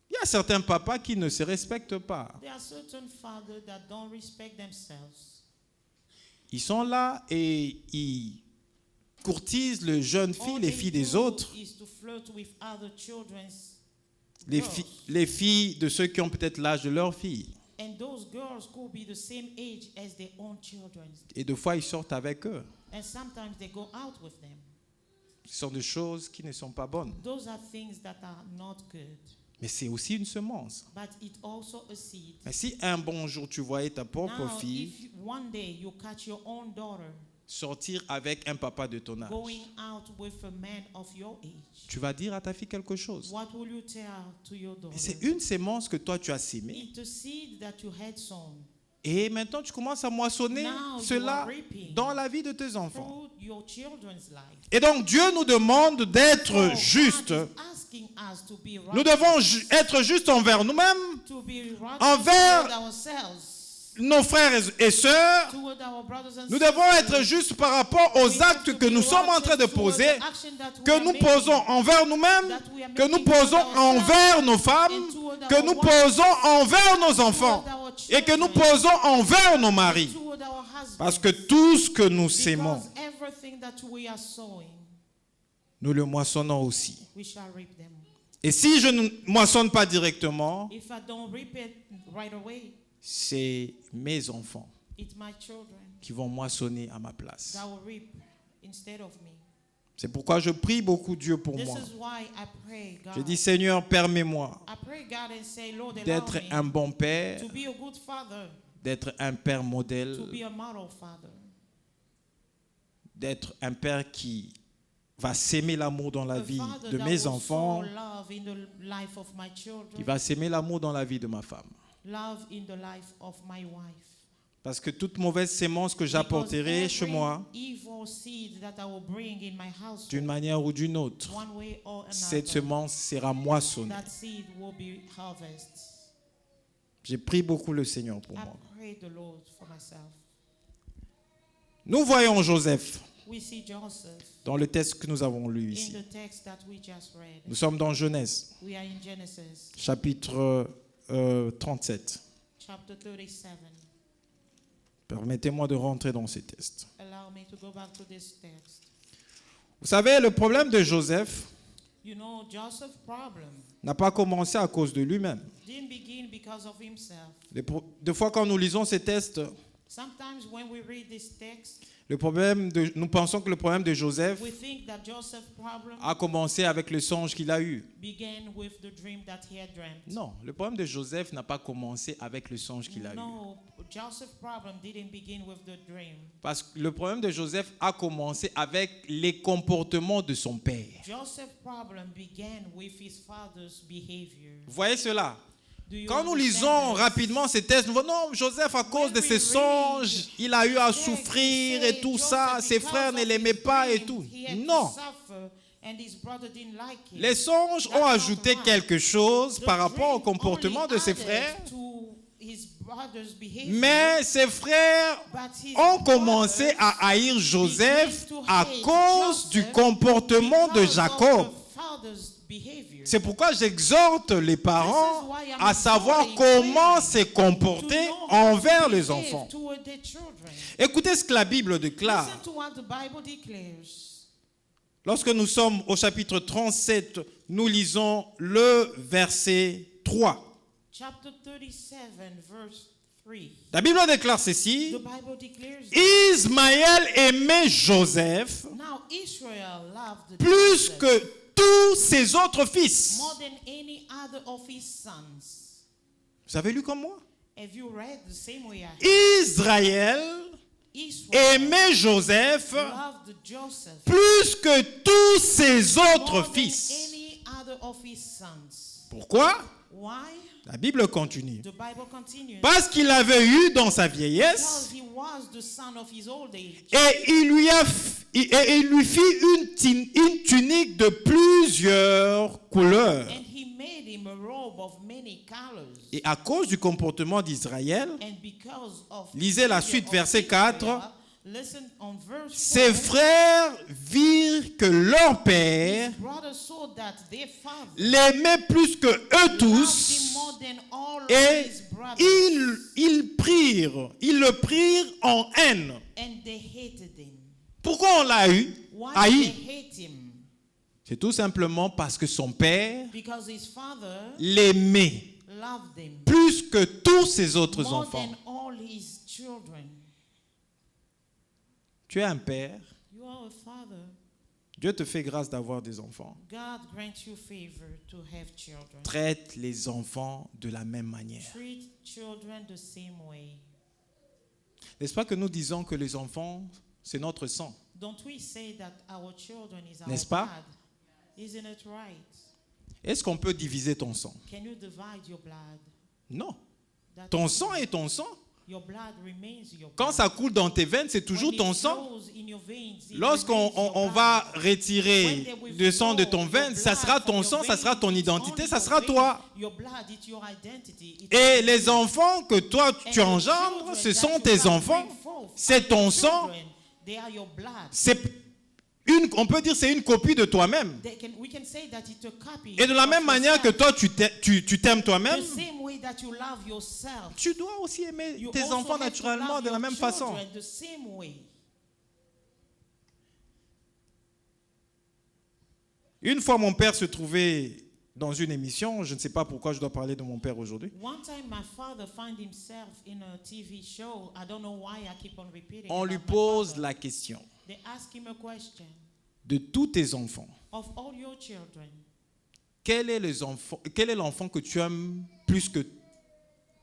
Il y a certains papas qui ne se respectent pas. Ils sont là et ils courtisent les jeunes filles, les filles des autres, les filles de ceux qui ont peut-être l'âge de leurs filles. Et des fois, ils sortent avec eux. Ce sont des choses qui ne sont pas bonnes. Mais c'est aussi une semence. Mais si un bon jour tu voyais ta propre fille sortir avec un papa de ton âge, tu vas dire à ta fille quelque chose. Et c'est une semence que toi tu as sémée. Et maintenant tu commences à moissonner cela dans la vie de tes enfants. Et donc Dieu nous demande d'être justes. Nous devons être justes envers nous-mêmes, envers nos frères et sœurs. Nous devons être justes par rapport aux actes que nous sommes en train de poser, que nous posons envers nous-mêmes, que nous posons envers nos femmes, que nous posons envers nos enfants et que nous posons envers nos maris. Parce que tout ce que nous sémons, nous le moissonnons aussi. Et si je ne moissonne pas directement, c'est mes enfants qui vont moissonner à ma place. C'est pourquoi je prie beaucoup Dieu pour moi. Je dis, Seigneur, permets-moi d'être un bon père, d'être un père modèle, d'être un père qui va s'aimer l'amour dans la vie de mes enfants, qui va s'aimer l'amour dans la vie de ma femme. Parce que toute mauvaise sémence que j'apporterai chez moi, d'une manière ou d'une autre, cette semence sera moissonnée. J'ai prié beaucoup le Seigneur pour moi. Nous voyons Joseph dans le texte que nous avons lu ici. Nous sommes dans Genèse, chapitre 37. Permettez-moi de rentrer dans ces textes. Vous savez, le problème de Joseph, You know, Joseph's problem n'a pas commencé à cause de lui-même. didn't begin because of himself. Des fois, quand nous lisons ces textes, Sometimes when we read this text, nous pensons que le problème de Joseph we think that Joseph's problem a commencé avec le songe qu'il a eu. began with the dream that he had dreamt. Non, le problème de Joseph n'a pas commencé avec le songe qu'il a eu. No, Joseph's problem didn't begin with the dream. Parce que le problème de Joseph a commencé avec les comportements de son père. Joseph's problem began with his father's behavior. Vous voyez cela? Do you Quand nous understand lisons this? rapidement ces textes, nous voyons, non, Joseph, à cause de ses songes, il a eu à souffrir et tout ça, ses frères ne l'aimaient pas et tout. Non. Les songes ont ajouté quelque chose par rapport au comportement de ses frères, mais ses frères ont commencé à haïr Joseph à cause du comportement de Jacob. C'est pourquoi j'exhorte les parents à savoir comment se comporter envers les enfants. Écoutez ce que la Bible déclare. Lorsque nous sommes au chapitre 37, nous lisons le verset 3. Chapter 37, verse 3. La Bible déclare ceci. The Bible declares Ismaël aimait Joseph now Israel loved plus Joseph que tous ses autres fils. more than any other of his sons. Vous avez lu comme moi? Have you read the same way I Israël Israel aimait Joseph loved Joseph plus que tous ses autres more than fils. any other of his sons. Pourquoi? Why? La Bible continue. The Bible continues. Parce qu'il avait eu dans sa Because vieillesse he was the son of his old age. et il lui fit une tunique de plusieurs couleurs. And he made him a robe of many colors. Et à cause du comportement d'Israël, And because of lisez la suite, verset 4. Listen on verse ses 4. frères virent que leur père His brothers saw that their father l'aimait plus que eux loved him tous more than all of et his brothers. ils le prirent en haine. And they hated him. Pourquoi on l'a eu? Why Haï. did they hate him? C'est tout simplement parce que son père Because his father l'aimait loved him plus que tous ses autres more enfants. than all his children. Tu es un père. You are a father. Dieu te fait grâce d'avoir des enfants. God grants you favor to have children. Traite les enfants de la même manière. Treat children the same way. N'est-ce pas que nous disons que les enfants, c'est notre sang? Don't we say that our children is our N'est-ce pas? blood? Isn't it right? Est-ce qu'on peut diviser ton sang? Can you divide your blood? Non. That Ton sang est ton sang. your blood remains your Quand blood. ça coule dans tes veines, c'est toujours When it ton sang. flows in your veins, it Lorsqu'on remains your on blood. va retirer le sang de ton veine, ça sera ton sang, ça sera ton identité, ça sera toi. Your blood, it's your identity. It's Et your les enfants que toi And tu the engendres, children ce that sont you tes shall enfants, bring forth c'est are ton your sang. children. They are your blood. On peut dire c'est une copie de toi-même. We can say that it's a copy Et de la of même manière que yourself. toi tu t'aimes toi-même, The same way that you love yourself, tu dois aussi aimer you tes also enfants have to naturellement love de la your même children façon. the same way. Une fois mon père se trouvait dans une émission, je ne sais pas pourquoi je dois parler de mon père aujourd'hui. One time my father found himself in a TV show. I don't know why I keep on repeating. On about lui my pose father. la question, They ask him a question. de tous tes enfants, Of all your children, quel est l'enfant que tu aimes plus que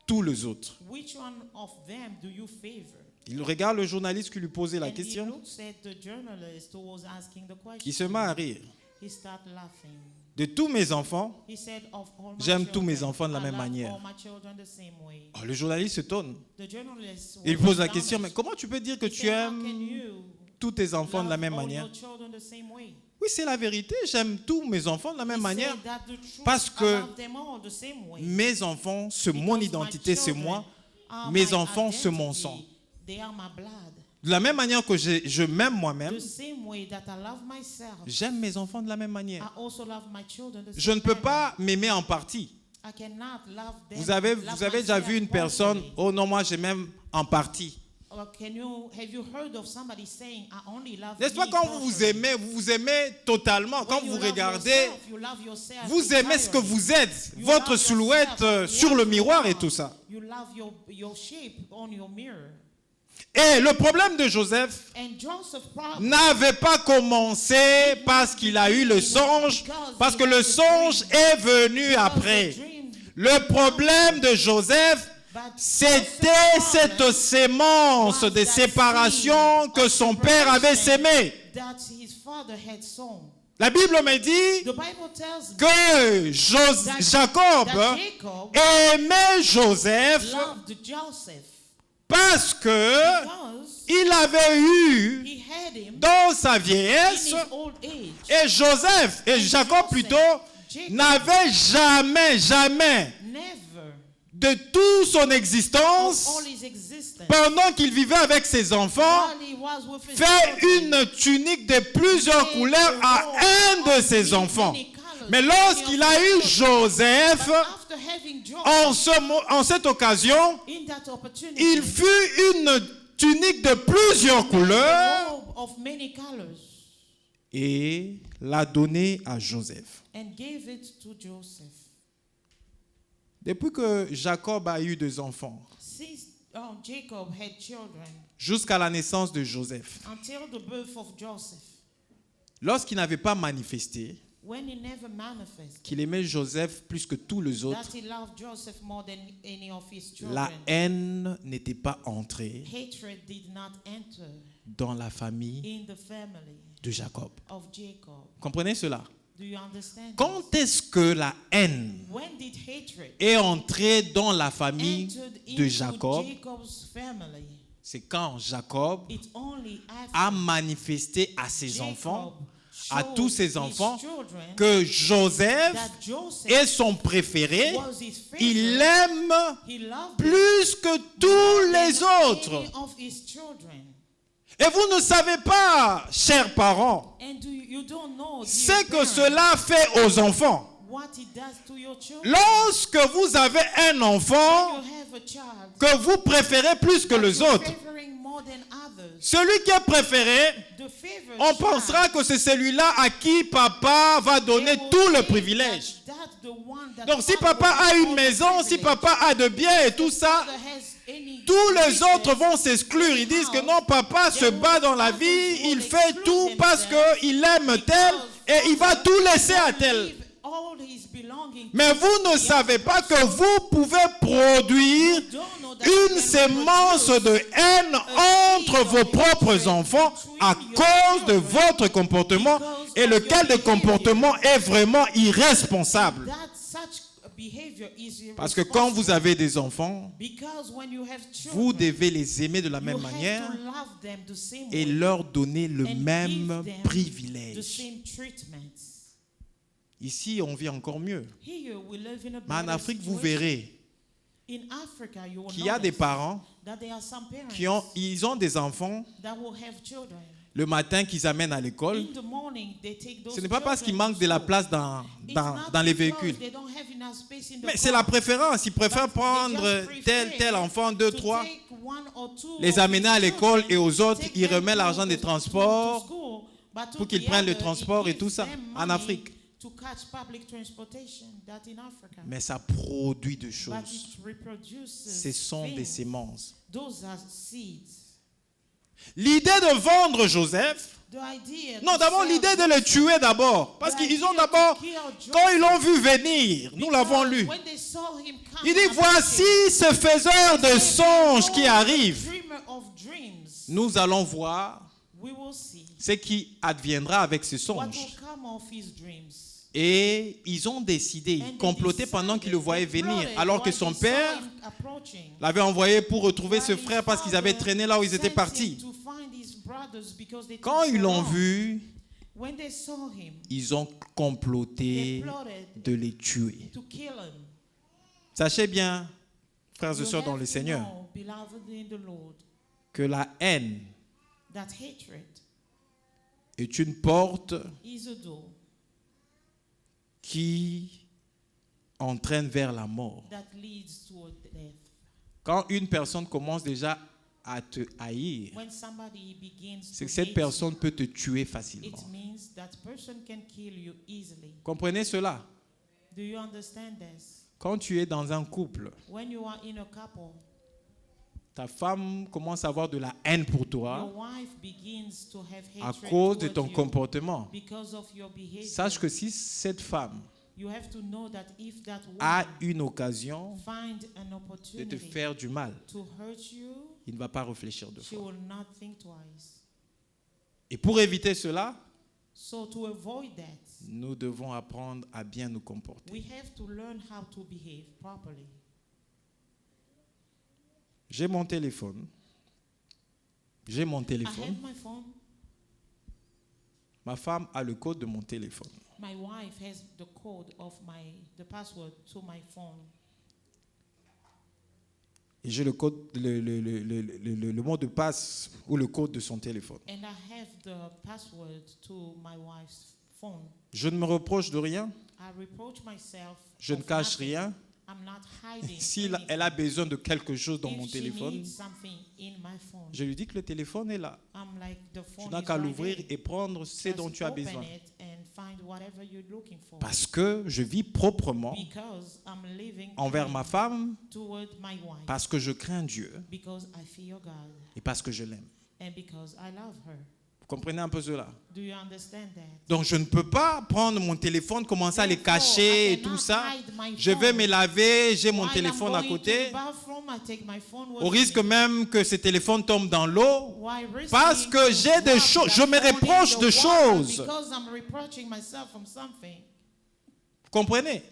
tous les autres? which one of them do you favor? Il regarde le journaliste qui lui posait la And he question, looks at the journalist who was asking the question. il se met à rire. He started laughing. De tous mes enfants, He said, of all my j'aime tous mes children, enfants de la I même love manière. all my children the same way. Oh, le journaliste s'étonne. The journalist Il was pose la question, mais astonished. comment tu peux dire que He tu said, how can aimes you tous tes enfants de la love même all manière? your children the same way? Oui, c'est la vérité, j'aime tous mes enfants de la même He manière. said that the truth, Parce I que love them all the same way. Mes enfants, c'est mon Because identité, my c'est children moi. are Mes my enfants, c'est mon identity. sang. They are my blood. De la même manière que je m'aime moi-même, The same way that I love myself, j'aime mes enfants de la même I manière. also love my children the Je ne same peux manner. pas m'aimer en partie. I cannot love them, Vous avez love déjà vu une myself personne, partially. oh non, moi je m'aime en partie. Have you heard of somebody saying, I only love N'est-ce pas, me quand vous personally? vous aimez totalement, When quand you vous love regardez, yourself, you love yourself vous aimez ce que entirely. vous êtes, You votre love silhouette yourself, sur what le you miroir et are. tout ça. You love your shape on your mirror. Et le problème de Joseph And Joseph probably n'avait pas commencé parce qu'il a eu le songe, parce que le songe est venu après. Le problème de Joseph, c'était cette sémence de séparation que son père avait sémée. that his father had sown. La Bible me dit The Bible tells me que Jacob that Jacob aimait Joseph loved Joseph parce que because il avait eu he had him dans sa in vieillesse, his old age. et Joseph, et Jacob plutôt, n'avait jamais Never de toute son of existence, all his existence pendant qu'il vivait avec ses enfants, while he was with his fait children, une tunique de plusieurs couleurs à un de ses enfants. Mais lorsqu'il a eu Joseph, after having Joseph, en cette occasion, in that opportunity, il fut une tunique de plusieurs couleurs a robe of many colors et l'a donnée à Joseph. and gave it to Joseph. Depuis que Jacob a eu 2 enfants, Since Jacob had children jusqu'à la naissance de Joseph, until the birth of Joseph, lorsqu'il n'avait pas manifesté when he never manifested qu'il aimait Joseph plus que tous les autres, that he loved Joseph more than any of his la children, haine n'était pas entrée hatred did not enter dans la famille in the family de Jacob. of Jacob. Comprenez cela? Do you understand? Quand est-ce que la haine When did hatred est entrée dans la famille entered de into Jacob? Jacob's family? C'est quand Jacob It's only a after manifesté à ses Jacob enfants, à showed tous ses his enfants, children que Joseph that Joseph est son préféré. was his favorite. Il l'aime He loved plus que tous les than autres. any of his children. Et vous ne savez pas, chers parents, And you don't know, dear ce que parents, cela fait aux enfants. what it does to your children. Lorsque vous avez un When enfant you have a child que vous préférez plus que that les you're autres, favoring more than others, celui qui est préféré, the favorite on child, pensera que c'est celui-là à qui papa va donner they will tout le think privilège. that's the one that Donc si father papa will a give une all the maison, si privilege. papa a de biens et tout ça, Father has any tous les business, autres vont s'exclure. Ils disent que non, papa se bat dans la vie, il fait tout parce qu'il aime tel et il va tout laisser à tel. give all his belonging to Mais vous ne the savez other pas que person. vous pouvez produire You don't know that you une can sémence produce de haine entre vos propres enfants à cause de votre comportement et lequel de comportement est vraiment irresponsable. that such behavior is Parce que quand vous avez des enfants, because when you have children, vous devez les aimer de la you même have manière to love them the same et way leur donner le and même give them the privilège. same treatment. Ici, on vit encore mieux. Here we live in a Mais en better Afrique, vous situation. verrez In Africa, you will qu'il y a des notice parents that there are some parents qui ont des enfants that will have children. le matin qu'ils amènent à l'école. In the morning, they take those Ce n'est pas parce qu'il children manque to de la school. place dans It's les not because véhicules. they don't have enough space in the Mais c'est car. la préférence. Ils préfèrent But they prendre just tel enfant, 2, to 3, take one or two les of amener à his l'école children, et aux autres, take ils them remettent to- l'argent des to transports school, but to pour qu'ils the prennent le other, transport he et tout gives ça them en money Afrique. to catch public transportation, that in Africa. Mais ça produit de But choses. it reproduces Ce sont des things. sémences. Those are seeds. L'idée de vendre Joseph, The idea non, to d'abord sell l'idée de le Joseph, tuer d'abord. Parce the qu'ils idea ont to d'abord, kill quand ils l'ont Joseph, vu venir, nous l'avons lu. when they saw him come Il dit, approaching, voici ce faiseur de they songes qui behold, arrive. the dreamer of dreams. Nous allons voir We will see ce qui adviendra avec ce what songe. will come of his dreams. Et ils ont décidé, And ils they complotaient pendant qu'ils le voyaient venir, alors que son père l'avait envoyé pour retrouver ce frère parce qu'ils avaient traîné là où ils étaient partis. Quand ils l'ont vu, ils ont comploté de les tuer. Sachez bien, frères et sœurs dans le Seigneur, que la haine est une porte qui entraîne vers la mort. Quand une personne commence déjà à te haïr, when somebody begins c'est to que cette hate personne you, peut te tuer facilement. it means that person can kill you easily. Comprenez cela? Do you understand this? Quand tu es dans un couple, When you are in a couple, ta femme commence à avoir de la haine pour your toi wife begins to have à hatred cause de towards ton you comportement. because of your behavior. Sache que si cette femme You have to know that if that a woman une occasion find an de te opportunity faire du mal, to hurt you, il ne va pas réfléchir deux she fois. will not think twice. Et pour éviter cela, So to avoid that, nous devons apprendre à bien nous comporter. we have to learn how to behave properly. J'ai mon téléphone. J'ai mon I téléphone. have my phone. Ma femme a le code de mon téléphone. My wife has the code of the password to my phone. Et j'ai le code, le mot de passe ou le code de son téléphone. And I have the password to my wife's phone. Je ne me reproche de rien. I reproach myself. Je ne of cache nothing. rien. I'm not hiding Si anything. elle a besoin de quelque chose dans If mon she téléphone, needs something in my phone, je lui dis que le téléphone est là. I'm like, the Tu phone n'as is qu'à right l'ouvrir there. et prendre ce Just dont tu as open besoin. it and find whatever you're looking for. Parce que je vis proprement Because I'm living envers clean ma femme, toward my wife. parce que je crains Dieu Because I fear God et parce que je l'aime. and because I love her. Vous comprenez un peu cela? Do you understand that? Donc je ne peux pas prendre mon téléphone, commencer à les cacher et tout ça. Je vais me laver, j'ai mon While téléphone I'm à going to côté, the bathroom, I take my phone with au risque me. même que ce téléphone tombe dans l'eau. Why risking Parce que to j'ai des drop choses, that je me phone in reproche the de water choses. Because I'm reproaching myself from something. Vous comprenez?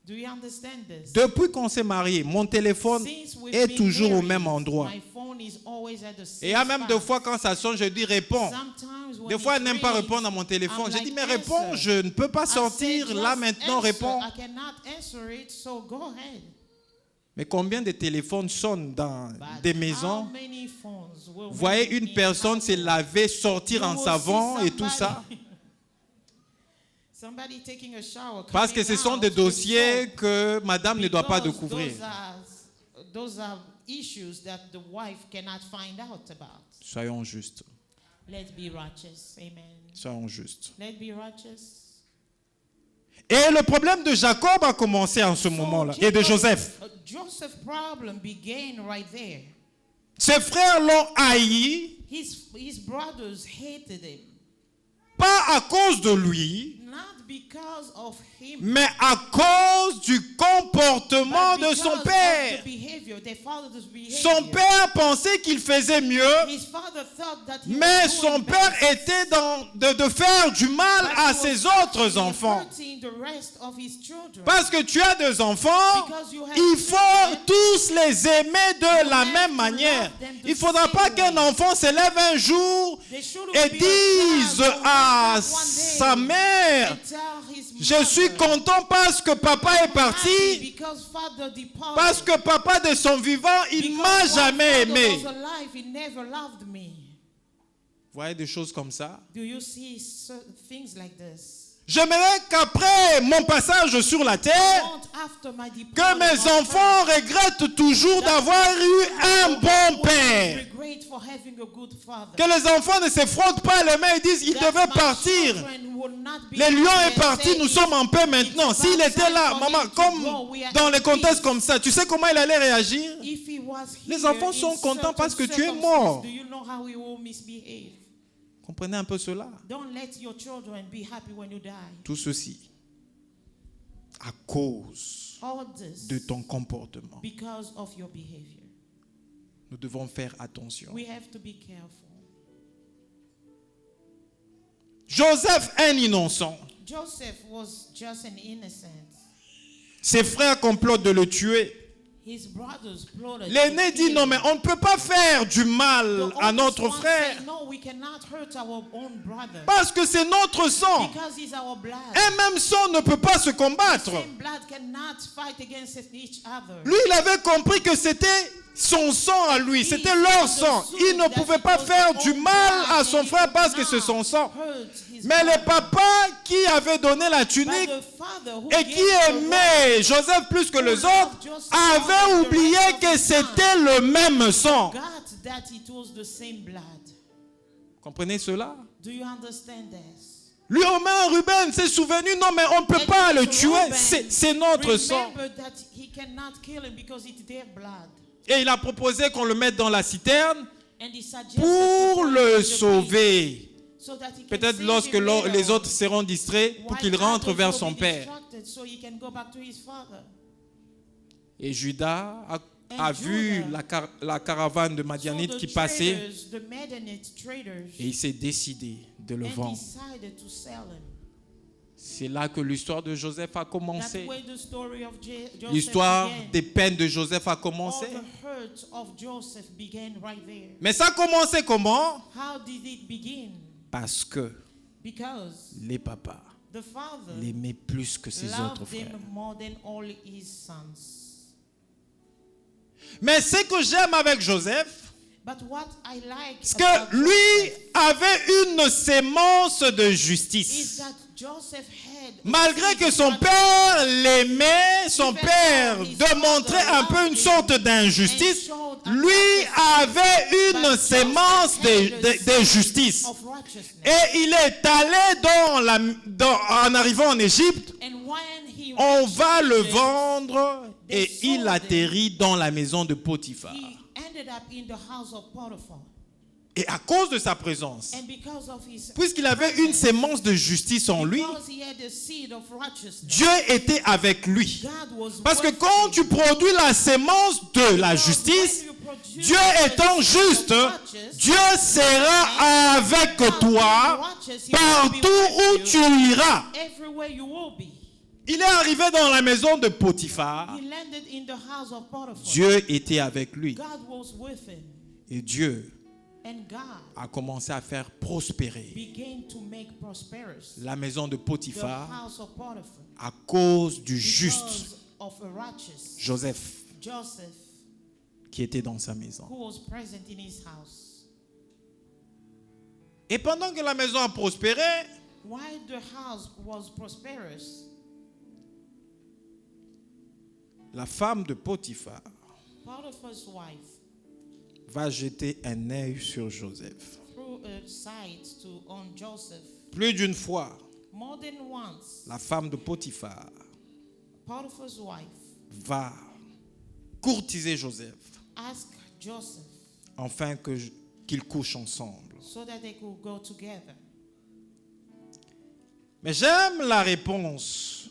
Do you understand this? Depuis qu'on s'est marié, mon téléphone Since we've est been toujours au married, même endroit. my phone is always at the Et same il y a même spot. des fois quand ça sonne, je dis réponds. Sometimes when Des fois, elle it n'aime pas rings, répondre à mon téléphone. I'm Je dis like, mais réponds, answer. je ne peux pas I say, sortir là just maintenant, answer. réponds. I cannot answer it, so go ahead. Mais combien de téléphones sonnent dans But des how maisons? many phones will Vous voyez ring une in personne se household? laver, sortir You en will savon see et tout ça. Somebody taking a shower, Parce que coming ce sont out des with dossiers soap. que madame ne doit pas Because découvrir. those are issues that the wife cannot find out about. Soyons justes. Let's be righteous. Amen. Soyons justes. Let's be righteous. Et le problème de Jacob a commencé en ce moment-là. Et de Joseph. Joseph's problem began right there. Ses frères l'ont haï, His brothers hated him. pas à cause de lui, Not because of him, mais à cause du comportement but de because son of père. the behavior, their father's behavior. Son père pensait qu'il faisait mieux, His father thought that he mais was son doing père best, était de faire du mal but à he ses was autres actually enfants. hurting the rest of his children. Parce que tu as des enfants, Because you have il faut children, tous les aimer de you la have même to manière. love them the Il ne faudra same pas qu'un way. enfant se lève un jour They shouldn't et be a dise child who à wakes up one day sa mère, and tell his je suis mother, content parce que papa est happy parti, because father departed. parce que papa de son vivant, il Because m'a while jamais father aimé. was alive, he never loved me. Vous voyez des choses comme ça? Do you see things like this? J'aimerais qu'après mon passage sur la terre, After my que departure mes on enfants earth, regrettent toujours d'avoir eu un bon père. regret for having a good father. Que les enfants ne se frottent pas les mains et disent il That devait my partir. children will not be Le lion happy est and parti, say, nous sommes en paix maintenant. it's S'il about était là, time for maman, him to comme go. We are dans at les contextes peace. comme ça, tu sais comment il allait réagir? If he was Les here enfants in sont contents parce que certain tu es circumstances, mort. Do you know how he will misbehave? Comprenez un peu cela? Don't let your children be happy when you die. Tout ceci à cause All this de ton comportement. because of your behavior. Nous devons faire attention. We have to be careful. Joseph, un innocent. Joseph was just an innocent. Ses frères complotent de le tuer. His brothers plotted L'aîné to dit kill non, him. mais on ne peut pas faire du mal The à oldest notre one frère said, no, we cannot hurt our own brother parce que c'est notre sang. because he's our blood. Un même sang ne peut pas se combattre. Same blood cannot fight against each other. Lui, il avait compris que c'était son sang à lui, c'était leur sang. Il ne pouvait pas faire du mal à son frère parce que c'est son sang. Mais le papa qui avait donné la tunique et qui aimait Joseph plus que les autres avait oublié que c'était le même sang. that it was the same blood. Comprenez cela? Do you understand this? Lui-même, Ruben s'est souvenu, non mais on ne peut pas le tuer, c'est notre sang. Remember that he cannot kill him because it's their blood. Et il a proposé qu'on le mette dans la citerne And he suggested pour to le put sauver. so that he can Peut-être save lorsque him later les on. autres seront distraits pour qu'il While rentre others vers will son be père. distracted so he can go back to his father. Et Judas a And vu Judah la caravane de So Madianites the qui passait traders, the Midianite traders, et il s'est décidé de le and vendre. decided to sell him. C'est là que l'histoire de Joseph a That's commencé. where the story of Joseph L'histoire began. des peines de Joseph a All commencé. the hurt of Joseph began right there. Mais ça a commencé comment? How did it begin? Parce que Because les papas the father l'aimaient plus que ses autres loved him frères. more than all his sons. Mais ce que j'aime avec Joseph, But what I like c'est about que lui Joseph avait une sémence de is justice. that Joseph had, Malgré que son père l'aimait, son père démontrait un peu une sorte d'injustice, lui avait une sémence de justice. of righteousness. Et il est allé en arrivant en Égypte, And when he on reached va le Egypt, vendre et il atterrit dans la maison de Potiphar. he ended up in the house of Potiphar. Et à cause de sa présence, And because of his puisqu'il avait une sémence de justice en lui, because he had a seed of righteousness, Dieu était avec lui. God was Parce que with quand him. tu produis la sémence de la Because justice, when you produce Dieu the étant seed juste, of righteousness, Dieu sera avec toi partout où tu iras. everywhere you will be. Il est arrivé dans la maison de Potiphar. He landed in the house of Potiphar. Dieu était avec lui. God was with him. Et Dieu And God a commencé à faire prospérer began to make prosperous la maison de the Potiphar house of Potiphar à cause du juste because of a righteous Joseph Joseph qui était dans sa maison. who was present in his house. Et pendant que la maison a prospéré, While the house was prosperous, la femme de Potiphar Potiphar's wife va jeter un œil sur Joseph. threw a sight on Joseph. Plus d'une fois, More than once, la femme de Potiphar Potiphar's wife va courtiser Joseph asked Joseph afin qu'ils couchent ensemble. so that they could go together. Mais j'aime la réponse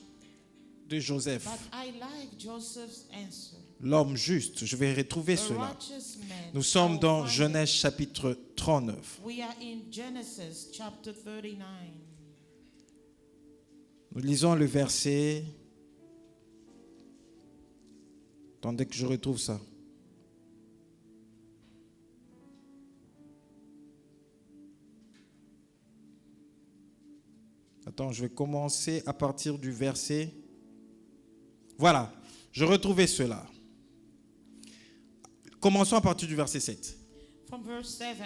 de Joseph, But I like Joseph's answer. l'homme juste. Je vais retrouver A cela. righteous man. Nous sommes I will dans find Genèse chapitre 39. it. We are in Genesis chapter 39. Nous lisons le verset. Attendez que je retrouve ça. Attends, je vais commencer à partir du verset. Voilà, je retrouvais cela. Commençons à partir du verset 7. From verse 7.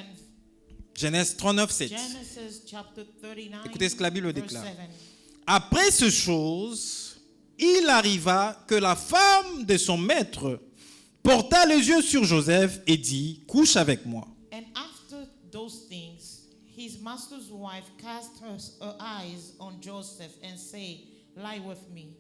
Genèse 39, 7. Genesis chapter 39. Écoutez ce que la Bible verse déclare. 7. Après ces choses, il arriva que la femme de son maître porta les yeux sur Joseph et dit, couche avec moi. And after those things, his master's wife cast her eyes on Joseph and said, lie with me.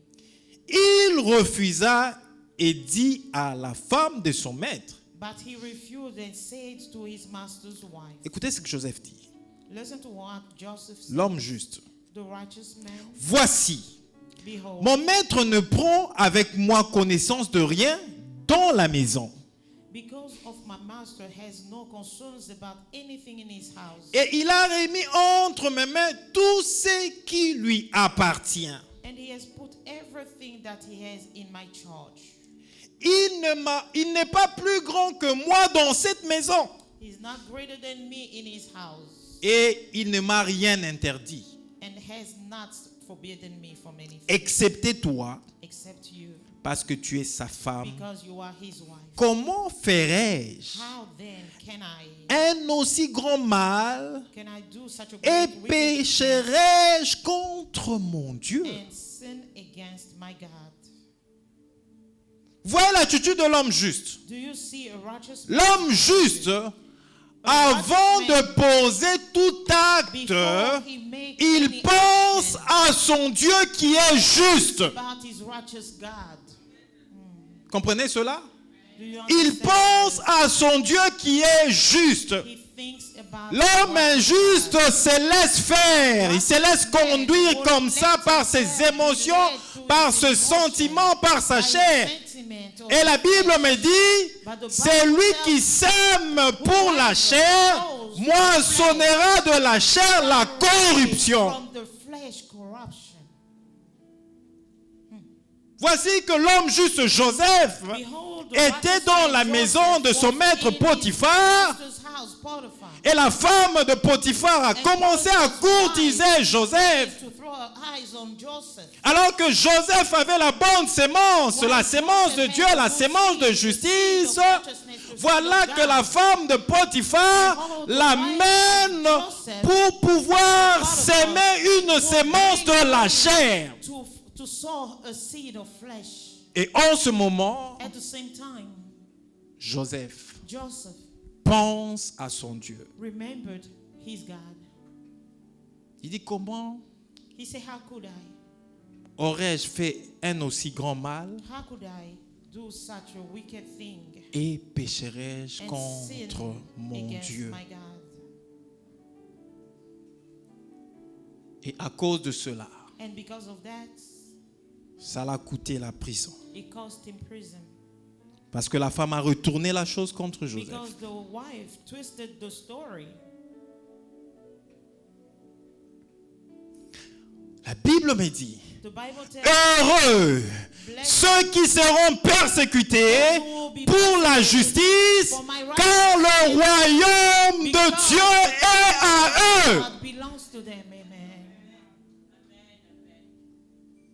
Il refusa et dit à la femme de son maître. But he refused and said to his master's wife. Écoutez ce que Joseph dit. Listen to what Joseph said. L'homme juste. The righteous man. Voici, Behold, mon maître ne prend avec moi connaissance de rien dans la maison. because of my master has no concerns about anything in his house. Et il a remis entre mes mains tout ce qui lui appartient. And he has put everything that he has in my charge. Il n'est pas plus grand que moi dans cette maison. He's not greater than me in his house. Et il ne m'a rien interdit, And has not forbidden me from anything. excepté toi, Except you, parce que tu es sa femme. because you are his wife. Comment ferais-je How then can un aussi grand mal I do such a et great wickedness pécherais-je contre mon Dieu? and sin against my God? Voilà l'attitude de l'homme juste. Do you see a righteous man? L'homme juste, avant de poser tout acte, Before he makes il any pense action à son Dieu qui est juste. about his righteous God. Comprenez cela? Do you Il understand? pense à son Dieu qui est juste. He thinks about L'homme the righteous injuste God. se laisse faire, il se laisse conduire comme ça par ses émotions, par ce sentiment, par sa chair. Et la Bible me dit, c'est lui qui sème pour la chair, moissonnera de la chair la corruption. From the flesh, corruption. Voici que l'homme juste Joseph Behold, the était righteous dans man la Joseph maison de son was maître in his Potiphar. master's house, Potiphar. Et la femme de Potiphar a commencé à courtiser Joseph. To throw her eyes on Joseph. Alors que Joseph avait la bonne sémence, la sémence de Dieu, la sémence de justice, voilà que la femme de Potiphar l'amène pour pouvoir s'aimer une sémence de la chair. To sow a seed of flesh. Et en ce moment, At the same time, Joseph Joseph pense à son Dieu. remembered his God. Il dit, comment He said, how could I? aurais-je fait un aussi grand mal How could I do such a wicked thing et pécherai-je and sin contre mon against Dieu? my God? Et à cause de cela, And because of that, ça l'a coûté la prison. it cost him prison. Parce que la femme a retourné la chose contre Joseph. Because the wife twisted the story. La Bible me dit, The Bible tells heureux ceux qui seront persécutés pour la justice, car le royaume de Dieu est à eux. God belongs to them. Amen.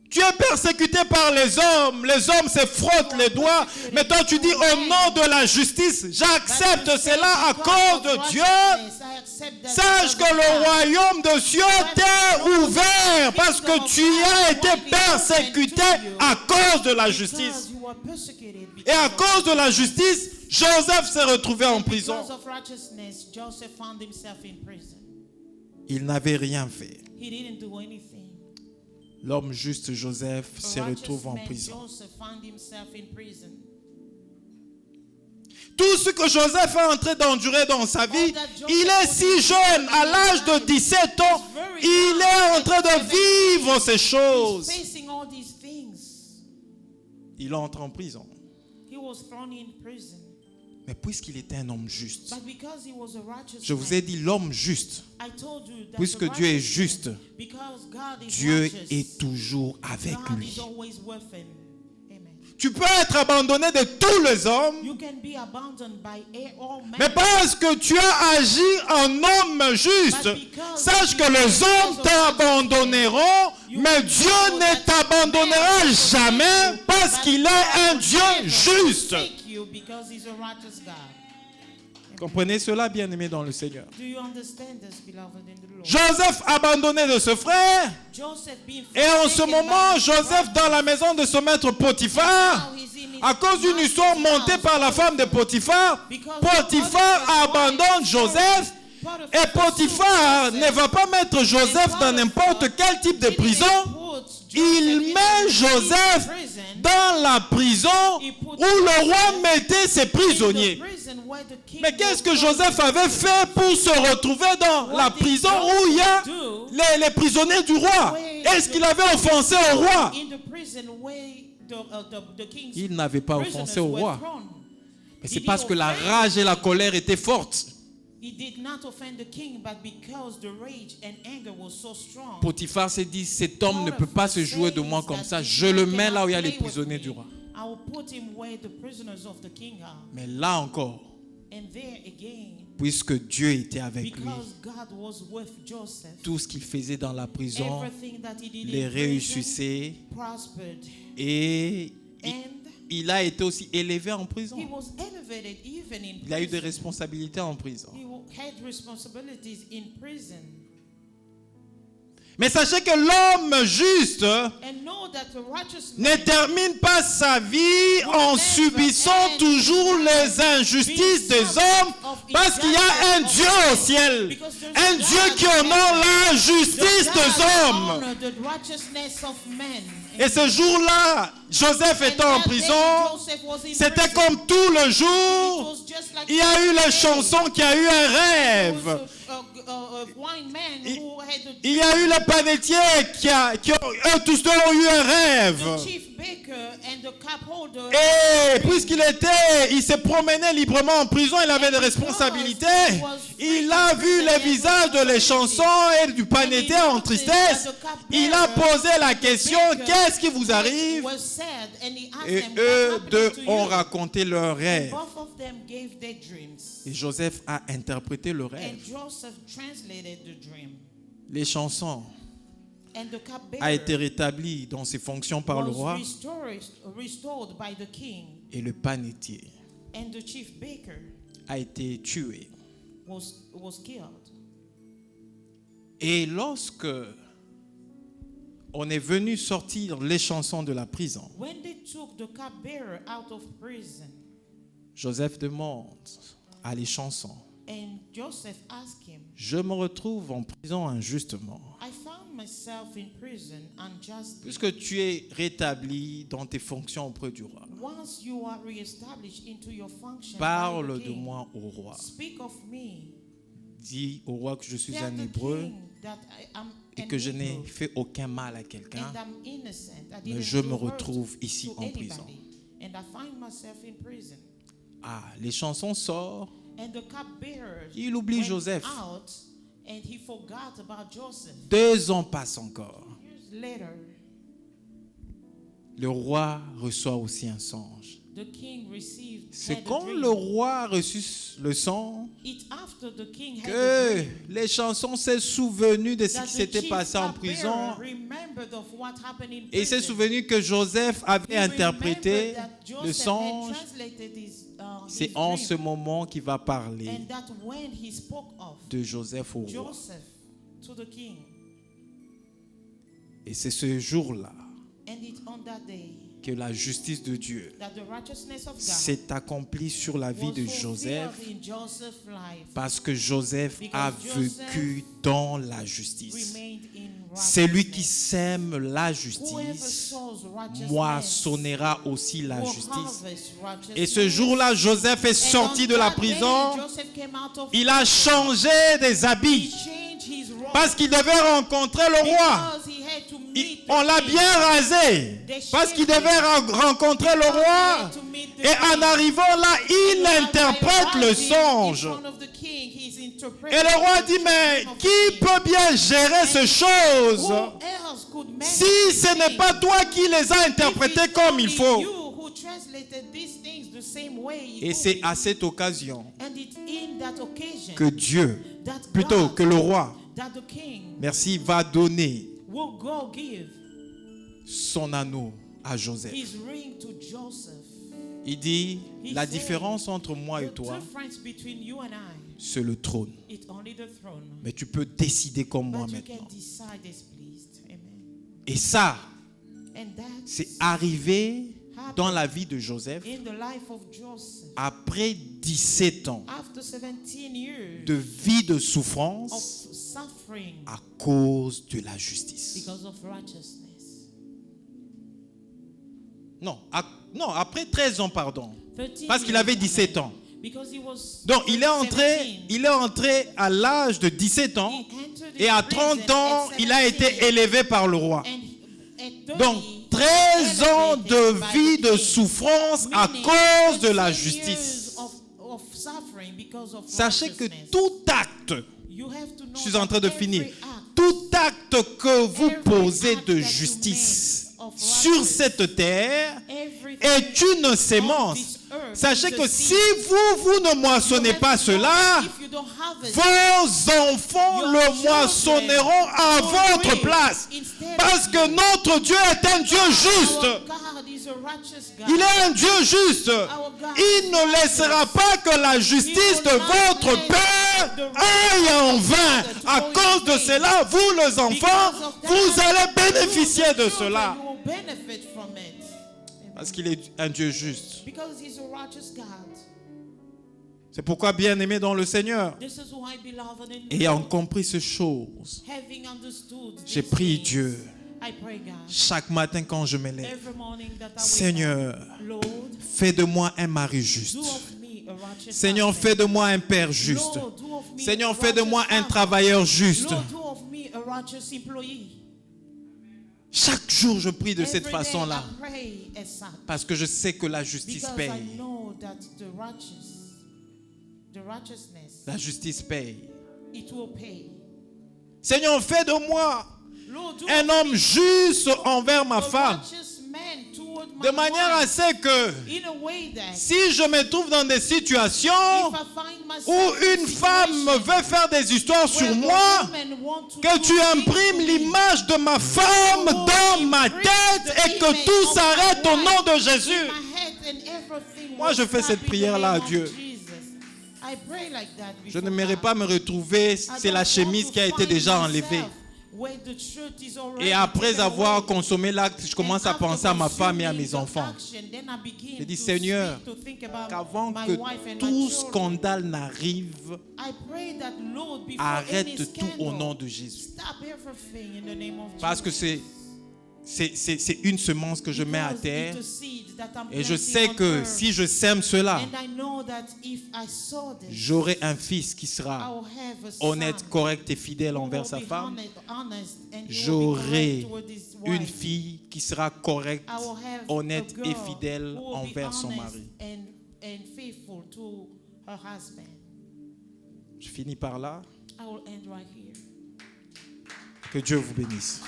Tu es persécuté par les hommes se frottent les doigts, mais toi tu dis au nom de la justice, j'accepte cela à cause de Dieu. Sache que le royaume de Dieu t'est ouvert parce que tu as été persécuté à cause de la justice. Et à cause de la justice, Joseph s'est retrouvé en prison. Because of righteousness, Joseph found himself in prison. Il n'avait rien fait. He didn't do anything. L'homme juste Joseph A se righteous retrouve en man, prison. Joseph found himself in prison. Tout ce que Joseph est en train d'endurer dans sa vie, il est si jeune, à l'âge de 17 ans, il est en train de vivre ces He's choses. facing all these things. Il entre en prison. He was thrown in prison. Mais puisqu'il était un homme juste, But because he was a righteous je vous man, ai dit l'homme juste, I told you that puisque the Dieu est righteous juste, man, because God is Dieu righteous, est toujours avec God lui. is always with him. Amen. Tu peux être abandonné de tous les hommes, You can be abandoned by all men. mais parce que tu as agi en homme juste, sache que les hommes t'abandonneront, mais Dieu ne t'abandonnera jamais parce qu'il est un Dieu juste. Thank you because he's a righteous God. Comprenez cela, bien-aimés dans le Seigneur. Do you understand this, beloved in the Lord? Joseph abandonné de ce frère, Joseph being et en ce forsaken moment, by his Joseph brothers. dans la maison de son maître Potiphar, Now he's in his à cause d'une master's histoire montée house. par la femme de Potiphar, Potiphar abandonne Joseph, et Potiphar ne va pas mettre Joseph dans n'importe quel type de prison. Il met Joseph dans la prison où le roi mettait ses prisonniers. Mais qu'est-ce que Joseph avait fait pour se retrouver dans la prison où il y a les prisonniers du roi? Est-ce qu'il avait offensé au roi? Il n'avait pas offensé au roi. Mais c'est parce que la rage et la colère étaient fortes. He did not offend the king, but because the rage and anger was so strong. Potiphar s'est dit, cet homme ne peut pas se jouer de moi comme ça. Je le mets là où il y a les prisonniers du roi. I will put him where the prisoners of the king are. Mais là encore, And there again, puisque Dieu était avec lui, because God was with Joseph, tout ce qu'il faisait dans la prison, everything that he did les in prison réussissait prospered. et And il a été aussi élevé en prison. he was elevated even in Il a eu des prison. responsabilités en prison. He had responsibilities in prison. Mais sachez que l'homme juste And know that the righteous ne man termine pas sa vie en subissant toujours les injustices des hommes, parce qu'il y a un Dieu au ciel, un Dieu qui honore la justice des hommes. honor the righteousness of men. Et ce jour-là, Joseph étant en prison, c'était comme tout le jour. Il y a eu les chansons qui a eu un rêve. Il y a eu le panetier eux tous deux ont eu un rêve. Et puisqu'il se promenait librement en prison, il avait des responsabilités. Il a vu les visages de les chansons et du panetier en tristesse. Il a posé la question, qu'est-ce qui vous arrive? Et eux deux ont raconté leur rêve. Et Joseph a interprété le rêve. Les chansons a été rétabli dans ses fonctions par le roi. Et le panetier a été tué. Et lorsque on est venu sortir les chansons de la prison, Joseph demande à les chansons, je me retrouve en prison injustement. Puisque tu es rétabli dans tes fonctions auprès du roi, parle de moi au roi. Dis au roi que je suis un Hébreu et que je n'ai fait aucun mal à quelqu'un, mais je me retrouve ici en prison. Ah, les chansons sortent. Il oublie Joseph. 2 ans passent encore. Le roi reçoit aussi un songe. C'est quand le roi a reçu le songe que les chansons s'est souvenu de ce qui s'était passé en prison. Et il s'est souvenu que Joseph avait interprété le songe. C'est en ce moment qu'il va parler de Joseph au roi. Et c'est ce jour-là que la justice de Dieu s'est accomplie sur la vie de Joseph, parce que Joseph a vécu dans la justice. C'est lui qui sème la justice, moissonnera aussi la justice. Et ce jour-là, Joseph est sorti de la prison. Il a changé des habits parce qu'il devait rencontrer le roi. On l'a bien rasé parce qu'il devait rencontrer le roi. Et en arrivant là, il interprète le songe. Et le roi dit, mais qui peut bien gérer ces choses si ce n'est pas toi qui les as interprétées comme il faut? Et c'est à cette occasion que Dieu, plutôt que le roi, merci, va donner son anneau à Joseph. Il dit, la différence entre moi et toi, c'est le trône. Mais tu peux décider comme moi maintenant. Et ça, c'est arrivé dans la vie de Joseph après 17 ans de vie de souffrance à cause de la justice. Non, après 13 ans, pardon. Parce qu'il avait 17 ans. Donc, il est entré à l'âge de 17 ans et à 30 ans, il a été élevé par le roi. Donc, 13 ans de vie de souffrance à cause de la justice. Sachez que tout acte, je suis en train de finir, tout acte que vous posez de justice sur cette terre est une sémence. Sachez que si vous ne moissonnez pas cela, vos enfants le moissonneront à votre place. Parce que notre Dieu est un Dieu juste. Il est un Dieu juste. Il ne laissera pas que la justice de votre Père aille en vain. À cause de cela, vous les enfants, vous allez bénéficier de cela. Parce qu'il est un Dieu juste. C'est pourquoi, bien-aimé dans le Seigneur, ayant compris ces choses, j'ai prié Dieu chaque matin quand je me lève. Seigneur, fais de moi un mari juste. Seigneur, fais de moi un père juste. Seigneur, fais de moi un travailleur juste. Chaque jour, je prie de cette façon-là. Parce que je sais que la justice paye. La justice paye. Seigneur, fais de moi un homme juste envers ma femme. De manière à ce que si je me trouve dans des situations où une femme veut faire des histoires sur moi, que tu imprimes l'image de ma femme dans ma tête et que tout s'arrête au nom de Jésus. Moi, je fais cette prière-là à Dieu. Je n'aimerais pas me retrouver, c'est la chemise qui a été déjà enlevée. Et après avoir consommé l'acte, je commence à penser à ma femme et à mes enfants. Je dis, Seigneur, qu'avant que tout scandale n'arrive, arrête tout au nom de Jésus. Parce que c'est une semence que je mets à terre. Et je sais que si je sème cela, j'aurai un fils qui sera honnête, correct et fidèle envers sa femme. J'aurai une fille qui sera correcte, honnête et fidèle envers son mari. Je finis par là. Que Dieu vous bénisse.